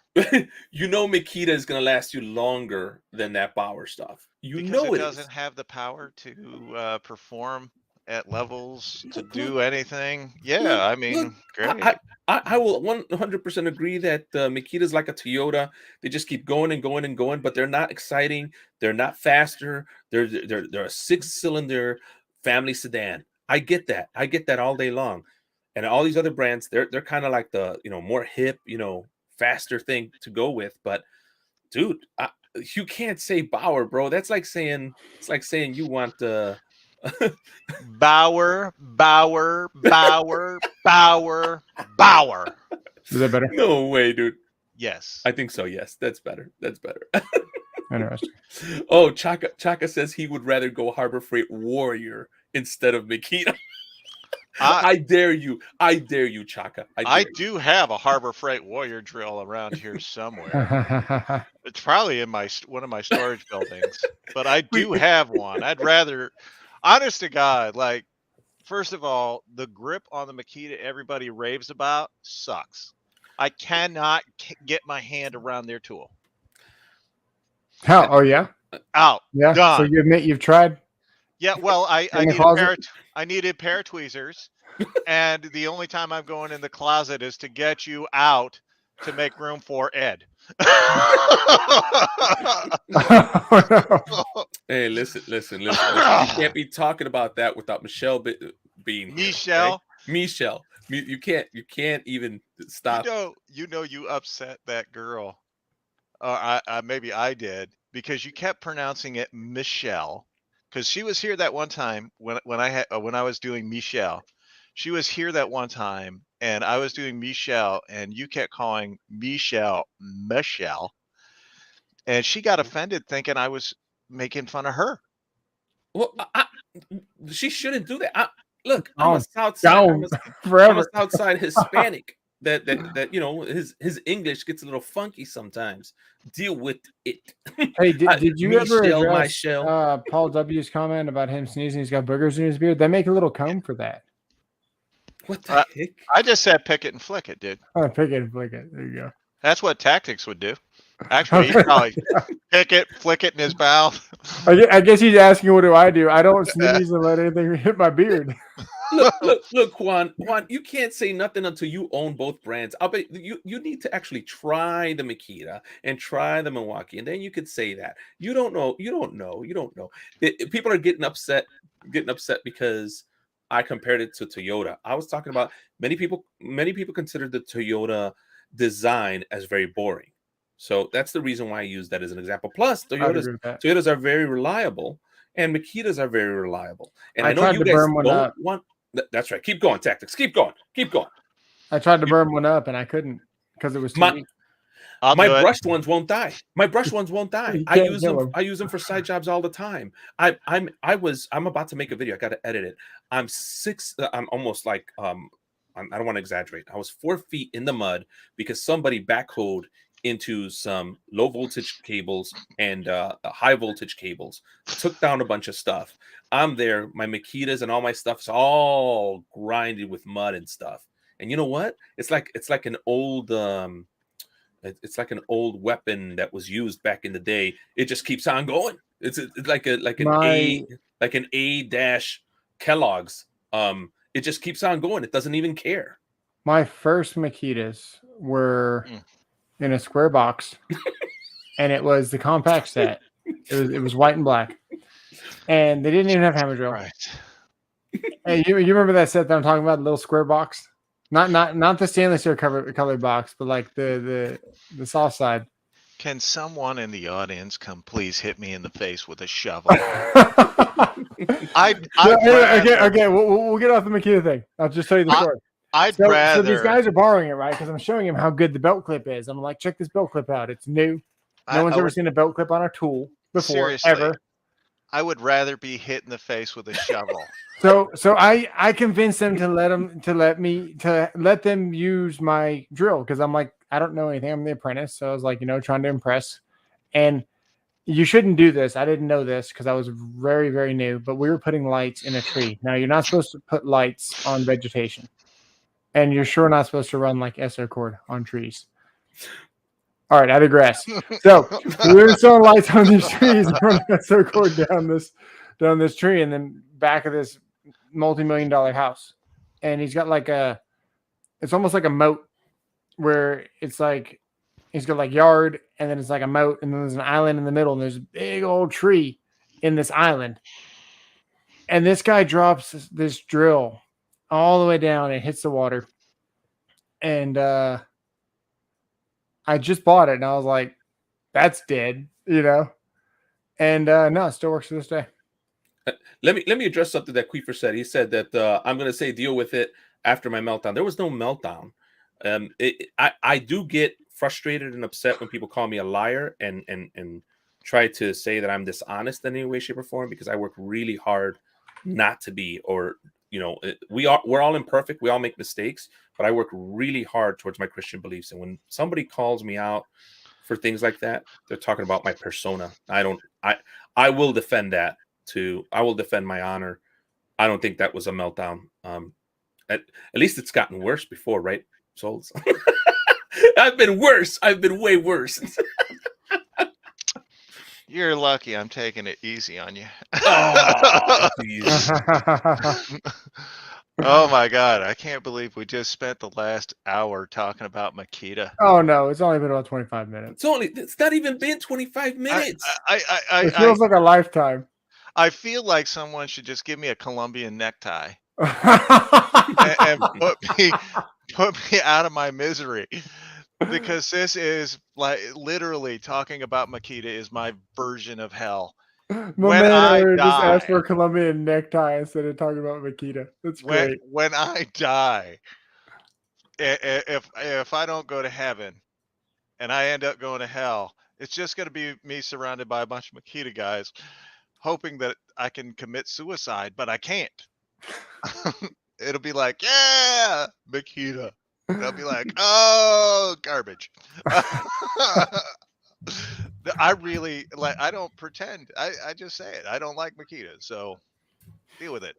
You know Makita is gonna last you longer than that Bauer stuff. Because it doesn't have the power to perform at levels to do anything. Yeah, I mean, great. I will 100% agree that Makita is like a Toyota. They just keep going and going and going, but they're not exciting. They're not faster. They're a 6-cylinder family sedan. I get that all day long. And all these other brands, they're kind of like the more hip, faster thing to go with. But dude, you can't say Bauer, bro. That's like saying you want Bauer. Is that better? No way, dude. Yes. I think so. Yes, that's better. That's better. Interesting. Oh, Chaka says he would rather go Harbor Freight Warrior instead of Makita. I dare you. I dare you, Chaka. I do have a Harbor Freight Warrior drill around here somewhere. It's probably in one of my storage buildings, but I do have one. I'd rather, honest to God, like, first of all, the grip on the Makita everybody raves about sucks. I cannot get my hand around their tool. How? Oh yeah. Out. Yeah. Done. So you admit you've tried? Yeah. Well, I needed a pair of tweezers, and the only time I'm going in the closet is to get you out to make room for Ed. Hey, listen. You can't be talking about that without Michelle being Michelle. Okay? Michelle. You can't even stop. You upset that girl. Maybe I did, because you kept pronouncing it Michelle. Because she was here that one time when I was doing Michelle. She was here that one time, and I was doing Michelle, and you kept calling Michelle, and she got offended thinking I was making fun of her. Well, she shouldn't do that. Look, I'm a Southside Hispanic. That his English gets a little funky sometimes. Deal with it. Hey, did you ever address Paul W.'s comment about him sneezing? He's got boogers in his beard. They make a little comb for that. What the heck? I just said pick it and flick it, dude. Oh, pick it and flick it. There you go. That's what Tactics would do. Actually, he'd probably pick it, flick it in his mouth. I guess he's asking, what do? I don't sneeze and let anything hit my beard. Look, Juan, you can't say nothing until you own both brands. I'll bet you need to actually try the Makita and try the Milwaukee, and then you could say that. You don't know. People are getting upset because I compared it to Toyota. I was talking about many people consider the Toyota design as very boring. So that's the reason why I use that as an example. Plus, Toyotas are very reliable, and Makitas are very reliable. And I know you guys don't want. That's right. Keep going, Tactics. Keep going. I tried to burn one up, and I couldn't because it was too weak. My brushed ones won't die. I use them for side jobs all the time. I'm about to make a video. I got to edit it. I'm almost like I don't want to exaggerate. I was 4 feet in the mud because somebody backhoed into some low voltage cables and high voltage cables, took down a bunch of stuff. I'm there, my Makitas and all my stuff's all grinded with mud and stuff. And you know what? It's like an old weapon that was used back in the day. It just keeps on going. It's like an A- Kellogg's. It just keeps on going. It doesn't even care. My first Makitas were in a square box, and it was the compact set. It was white and black, and they didn't even have hammer drill. Right. Hey, you remember that set that I'm talking about, the little square box? Not the stainless steel colored box, but like the soft side. Can someone in the audience come please hit me in the face with a shovel? Okay, we'll get off the Makita thing. I'll just tell you the story. So these guys are borrowing it, right? Because I'm showing him how good the belt clip is. I'm like, check this belt clip out. It's new. No one's ever seen a belt clip on a tool before, seriously, ever. I would rather be hit in the face with a shovel. So I convinced them to let them use my drill, because I'm like, I don't know anything. I'm the apprentice, so I was like, trying to impress. And you shouldn't do this. I didn't know this because I was very, very new. But we were putting lights in a tree. Now you're not supposed to put lights on vegetation, and you're sure not supposed to run like SO cord on trees. All right, I digress. So we were throwing lights on these trees, running SO cord down this tree, and then back of this multi-million-dollar house. And he's got it's almost like a moat, where it's like he's got like yard, and then it's like a moat, and then there's an island in the middle, and there's a big old tree in this island. And this guy drops this drill all the way down and hits the water. And I just bought it, and I was like, that's dead, And no, it still works to this day. Let me address something that Queefer said. He said that I'm going to say deal with it after my meltdown. There was no meltdown. I do get frustrated and upset when people call me a liar and try to say that I'm dishonest in any way, shape, or form, because I work really hard not to be, or we're all imperfect, we all make mistakes, but I work really hard towards my Christian beliefs. And when somebody calls me out for things like that, they're talking about my persona. I will defend that too. I will defend my honor. I don't think that was a meltdown. At least it's gotten worse before, right? Souls. I've been worse. I've been way worse. You're lucky I'm taking it easy on you. Oh, oh my God. I can't believe we just spent the last hour talking about Makita. Oh no, it's only been about 25 minutes. It's not even been 25 minutes. It feels like a lifetime. I feel like someone should just give me a Colombian necktie and put me out of my misery, because this is like literally talking about Makita is my version of hell. When I just asked for a Colombian necktie instead of talking about Makita. That's great. When I die, if I don't go to heaven and I end up going to hell, it's just going to be me surrounded by a bunch of Makita guys, hoping that I can commit suicide, but I can't. It'll be like, yeah, Makita. And I'll be like, oh, garbage. I really like. I don't pretend. I just say it. I don't like Makita, so deal with it.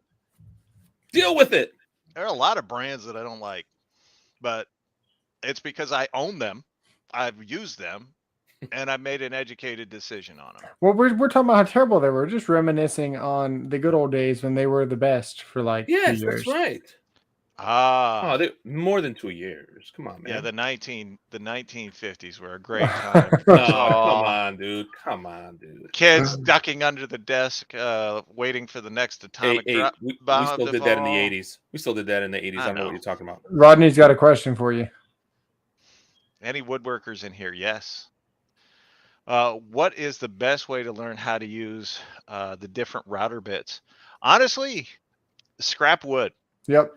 Deal with it. There are a lot of brands that I don't like, but it's because I own them. I've used them. And I made an educated decision on them. Well, we're talking about how terrible they were. Just reminiscing on the good old days when they were the best for like 2 years. That's right. More than 2 years. Come on, man. Yeah, the 1950s were a great time. Come on, dude. Kids ducking under the desk, waiting for the next atomic bomb. We still did that in the 80s. We still did that in the 80s. I don't know what you're talking about. Rodney's got a question for you. Any woodworkers in here? Yes. What is the best way to learn how to use the different router bits? Honestly, scrap wood. Yep.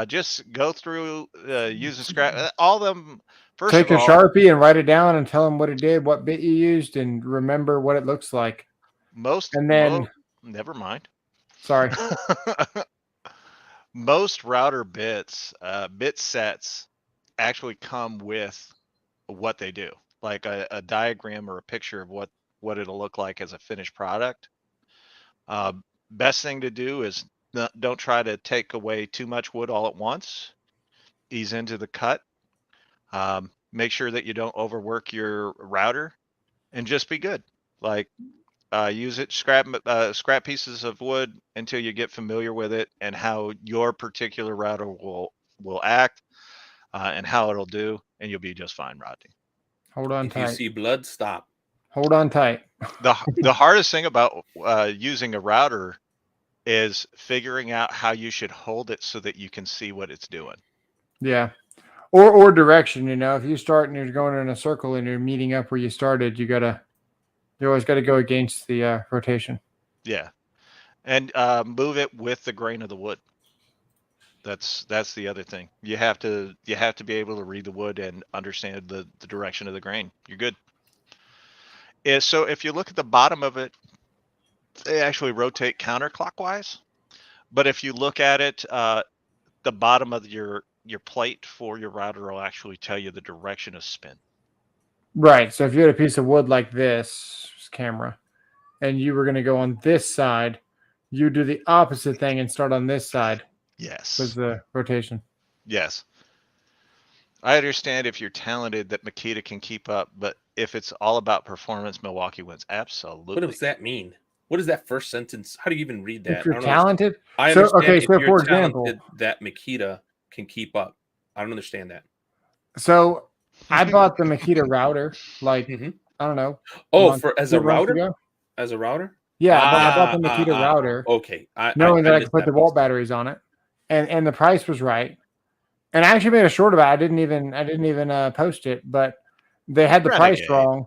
Just go through using scrap. All of them. First Take of all, a Sharpie and write it down and tell them what it did, what bit you used, and remember what it looks like. Never mind. Sorry. Most router bits, bit sets, actually come with what they do. Like a diagram or a picture of what it'll look like as a finished product. Best thing to do is don't try to take away too much wood all at once. Ease into the cut. Make sure that you don't overwork your router, and just be good. Like use it, scrap pieces of wood until you get familiar with it and how your particular router will act and how it'll do, and you'll be just fine, Rodney. Hold on tight. If you see blood, stop. Hold on tight. The hardest thing about using a router is figuring out how you should hold it so that you can see what it's doing. Yeah. Or direction, if you start and you're going in a circle and you're meeting up where you started, you always got to go against the rotation. Yeah. And move it with the grain of the wood. That's the other thing. You have to be able to read the wood and understand the direction of the grain. You're good. So if you look at the bottom of it, they actually rotate counterclockwise. But if you look at it, the bottom of your plate for your router will actually tell you the direction of spin. Right. So if you had a piece of wood like this camera, and you were going to go on this side, you do the opposite thing and start on this side. Yes. With the rotation. Yes. I understand if you're talented that Makita can keep up, but if it's all about performance, Milwaukee wins. Absolutely. What does that mean? What is that first sentence? How do you even read that? If you're talented? I understand for example, that Makita can keep up. I don't understand that. So I bought the Makita router, like, I don't know. Oh, as a router? As a router? Yeah, I bought the Makita router. Okay. Knowing that I could put the wall batteries on it. And the price was right. And I actually made a short about it. I didn't even post it, but they had the price wrong.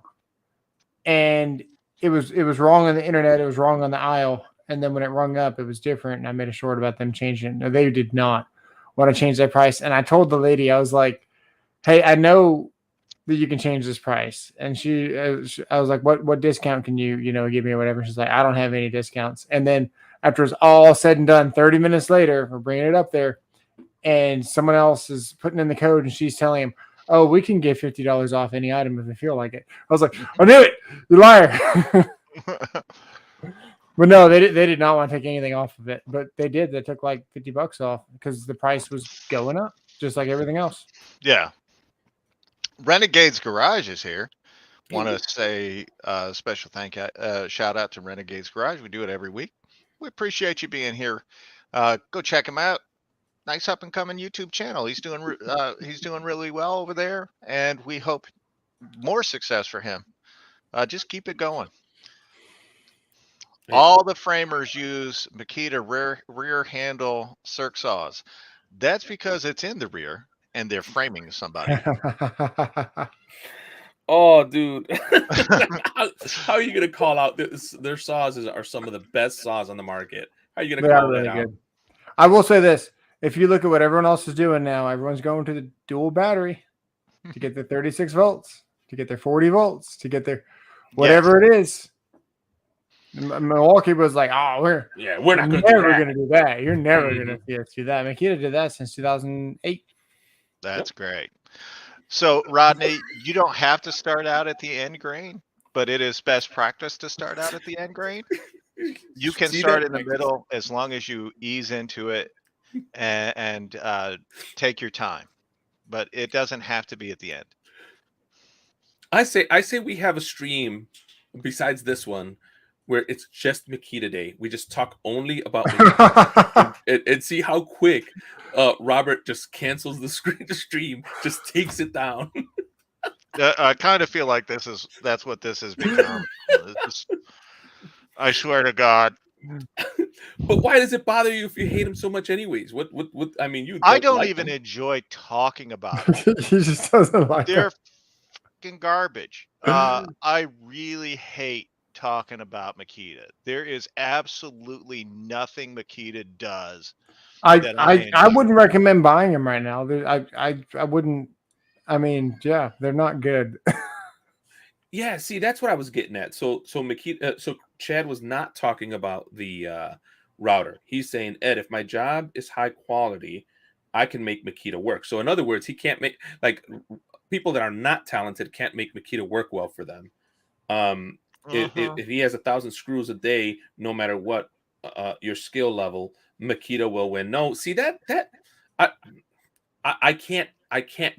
And it was wrong on the internet, it was wrong on the aisle. And then when it rung up, it was different. And I made a short about them changing it. No, they did not want to change their price. And I told the lady, I was like, hey, I know that you can change this price. And I was like, what discount can you give me or whatever? She's like, I don't have any discounts. And then after it's all said and done, 30 minutes later, we're bringing it up there, and someone else is putting in the code, and she's telling him, oh, we can get $50 off any item if we feel like it. I was like, I knew it, you liar. But no, they did not want to take anything off of it, but they did. They took like $50 off because the price was going up, just like everything else. Yeah. Renegade's Garage is here. Want to say a special shout out to Renegade's Garage. We do it every week. We appreciate you being here. Go check him out. Nice up and coming YouTube channel. He's doing really well over there, and we hope more success for him. Just keep it going. All the framers use Makita rear handle circ saws. That's because it's in the rear and they're framing somebody. Oh, dude. How are you going to call out their saws are some of the best saws on the market? How are you going to call that out? Good. I will say this. If you look at what everyone else is doing now, everyone's going to the dual battery to get their 36 volts, to get their 40 volts, to get their whatever it is. Milwaukee was like, oh, we're not never going to do that. You're never going to see us do that. Makita did that since 2008. That's great. So, Rodney, you don't have to start out at the end grain, but it is best practice to start out at the end grain. You can start in the middle as long as you ease into it and take your time, but it doesn't have to be at the end. I say we have a stream besides this one where it's just Makita Day. We just talk only about Makita and see how quick Robert just cancels the stream, just takes it down. I kind of feel like that's what this has become. I swear to God. But why does it bother you if you hate him so much anyways? What I mean, I don't even enjoy talking about it. He just doesn't like They're fucking garbage. I really hate talking about Makita. There is absolutely nothing Makita does. I wouldn't recommend buying them right now. I wouldn't. I mean, yeah, they're not good. Yeah, see, that's what I was getting at. So Makita, so Chad was not talking about the router. He's saying, Ed, if my job is high quality, I can make Makita work. So in other words, he can't make, like, people that are not talented can't make Makita work well for them. If he has 1,000 screws a day, no matter what your skill level, Makita will win. No, see that I can't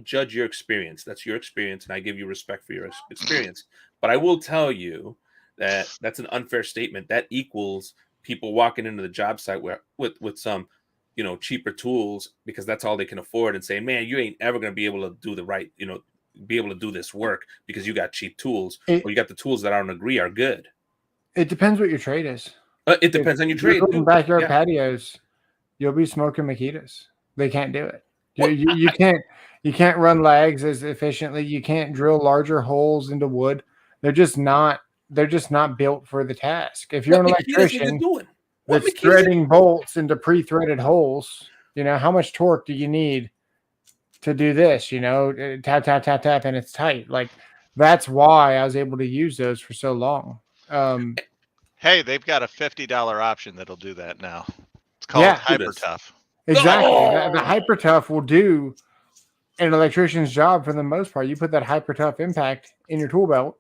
judge your experience. That's your experience, and I give you respect for your experience. But I will tell you that that's an unfair statement. That equals people walking into the job site with some, cheaper tools because that's all they can afford, and say, man, you ain't ever going to be able to do be able to do this work because you got cheap tools, or you got the tools that I don't agree are good. It depends what your trade is. It depends on your trade. Backyard patios, you'll be smoking Makitas. They can't do it. You can't run lags as efficiently. You can't drill larger holes into wood. They're just not built for the task. If you're an electrician that's threading bolts into pre-threaded holes, how much torque do you need to do this? Tap, tap, tap, tap, and it's tight. Like, that's why I was able to use those for so long. Hey, they've got a $50 option that'll do that now. It's called Hyper Tough. Exactly. The Hyper Tough will do an electrician's job for the most part. You put that Hyper Tough impact in your tool belt,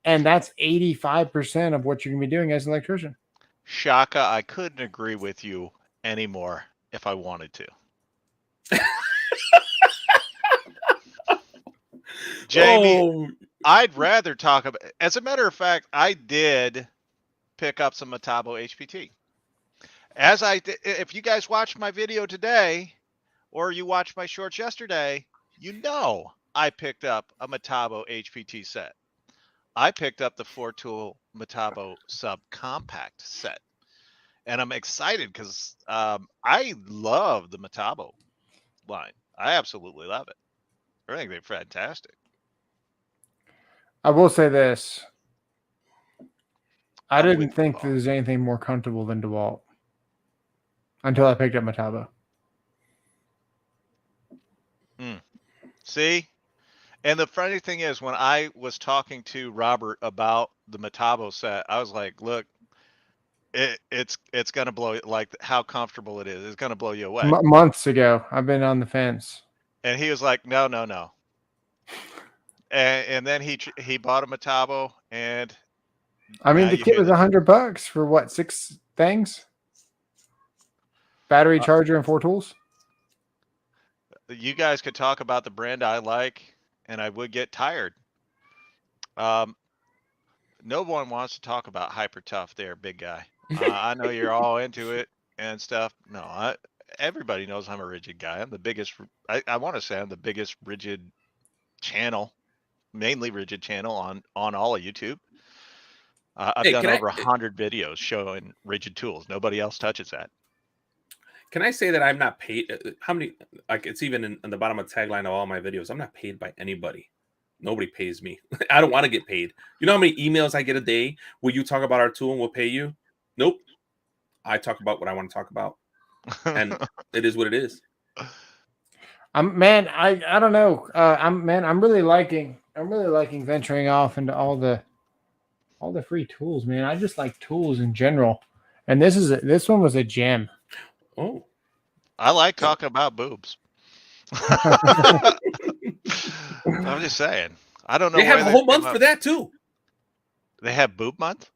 and that's 85% of what you're going to be doing as an electrician. Shaka, I couldn't agree with you anymore if I wanted to. Jamie, I'd rather talk about. As a matter of fact, I did pick up some Metabo HPT. If you guys watched my video today, or you watched my shorts yesterday, I picked up a Metabo HPT set. I picked up the 4-tool Metabo subcompact set, and I'm excited because I love the Metabo line. I absolutely love it. I think they're fantastic. I will say this. I didn't think there was anything more comfortable than DeWalt until I picked up Metabo. See? And the funny thing is, when I was talking to Robert about the Metabo set, I was like, "Look, it's gonna blow like how comfortable it is. It's gonna blow you away." Months ago, I've been on the fence. And he was like, "No, no, no." And then he bought a Metabo, and I mean, now the you kit hear was $100 for what, 6 things? Battery, charger, and 4 tools. you guys could talk about the brand I like, and I would get tired. No one wants to talk about Hyper Tough there, big guy. I know you're all into it and stuff. No, everybody knows I'm a rigid guy. I'm the biggest. I want to say I'm the biggest rigid channel, mainly rigid channel on all of YouTube. I've Hey, done over 100 videos showing rigid tools. Nobody else touches that. Can I say that I'm not paid? How many? Like it's even in the bottom of the tagline of all my videos. I'm not paid by anybody. Nobody pays me. I don't want to get paid. You know how many emails I get a day where you talk about our tool and we'll pay you? Nope. I talk about what I want to talk about, and it is what it is. I don't know. I'm really liking venturing off into all the free tools, man. I just like tools in general, and this one was a gem. Oh, I like talking about boobs. I'm just saying. I don't know. They have a whole month for that too. They have boob month,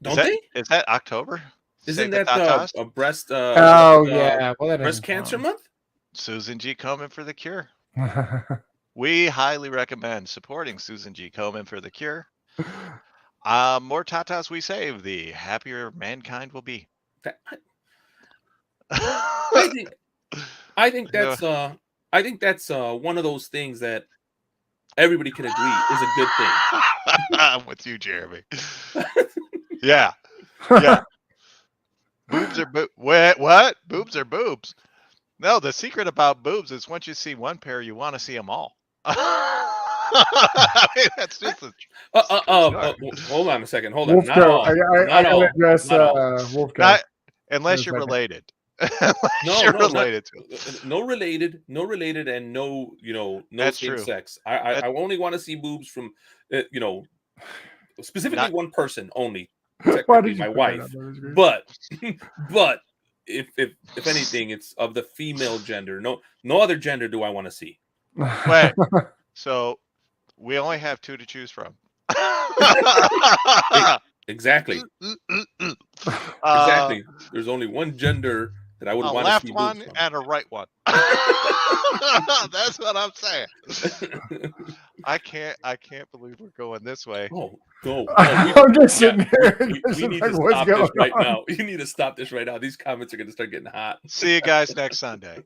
don't they? Is that October? Isn't Save that the a breast? Yeah, well, that breast cancer month. Susan G. Komen for the cure. We highly recommend supporting Susan G. Komen for the cure. More tatas we save, the happier mankind will be. I think that's one of those things that everybody can agree is a good thing. I'm with you, Jeremy. Yeah. Boobs are what? Boobs are boobs. No, the secret about boobs is once you see one pair, you want to see them all. I mean, that's just hold on a second. Hold on. Wolfco. I gotta address Wolfco. Unless you're related. No, related to. No related, and no that's same true. sex. I only want to see boobs from specifically one person only. Technically, my wife. But if anything, it's of the female gender. No other gender do I want to see. Wait. So we only have 2 to choose from. Exactly. Exactly. There's only one gender that I would want to see. A left one and a right one. That's what I'm saying. I can't believe we're going this way. Oh, go. I'm just sitting here. We need to stop this right now. You need to stop this right now. These comments are going to start getting hot. See you guys next Sunday.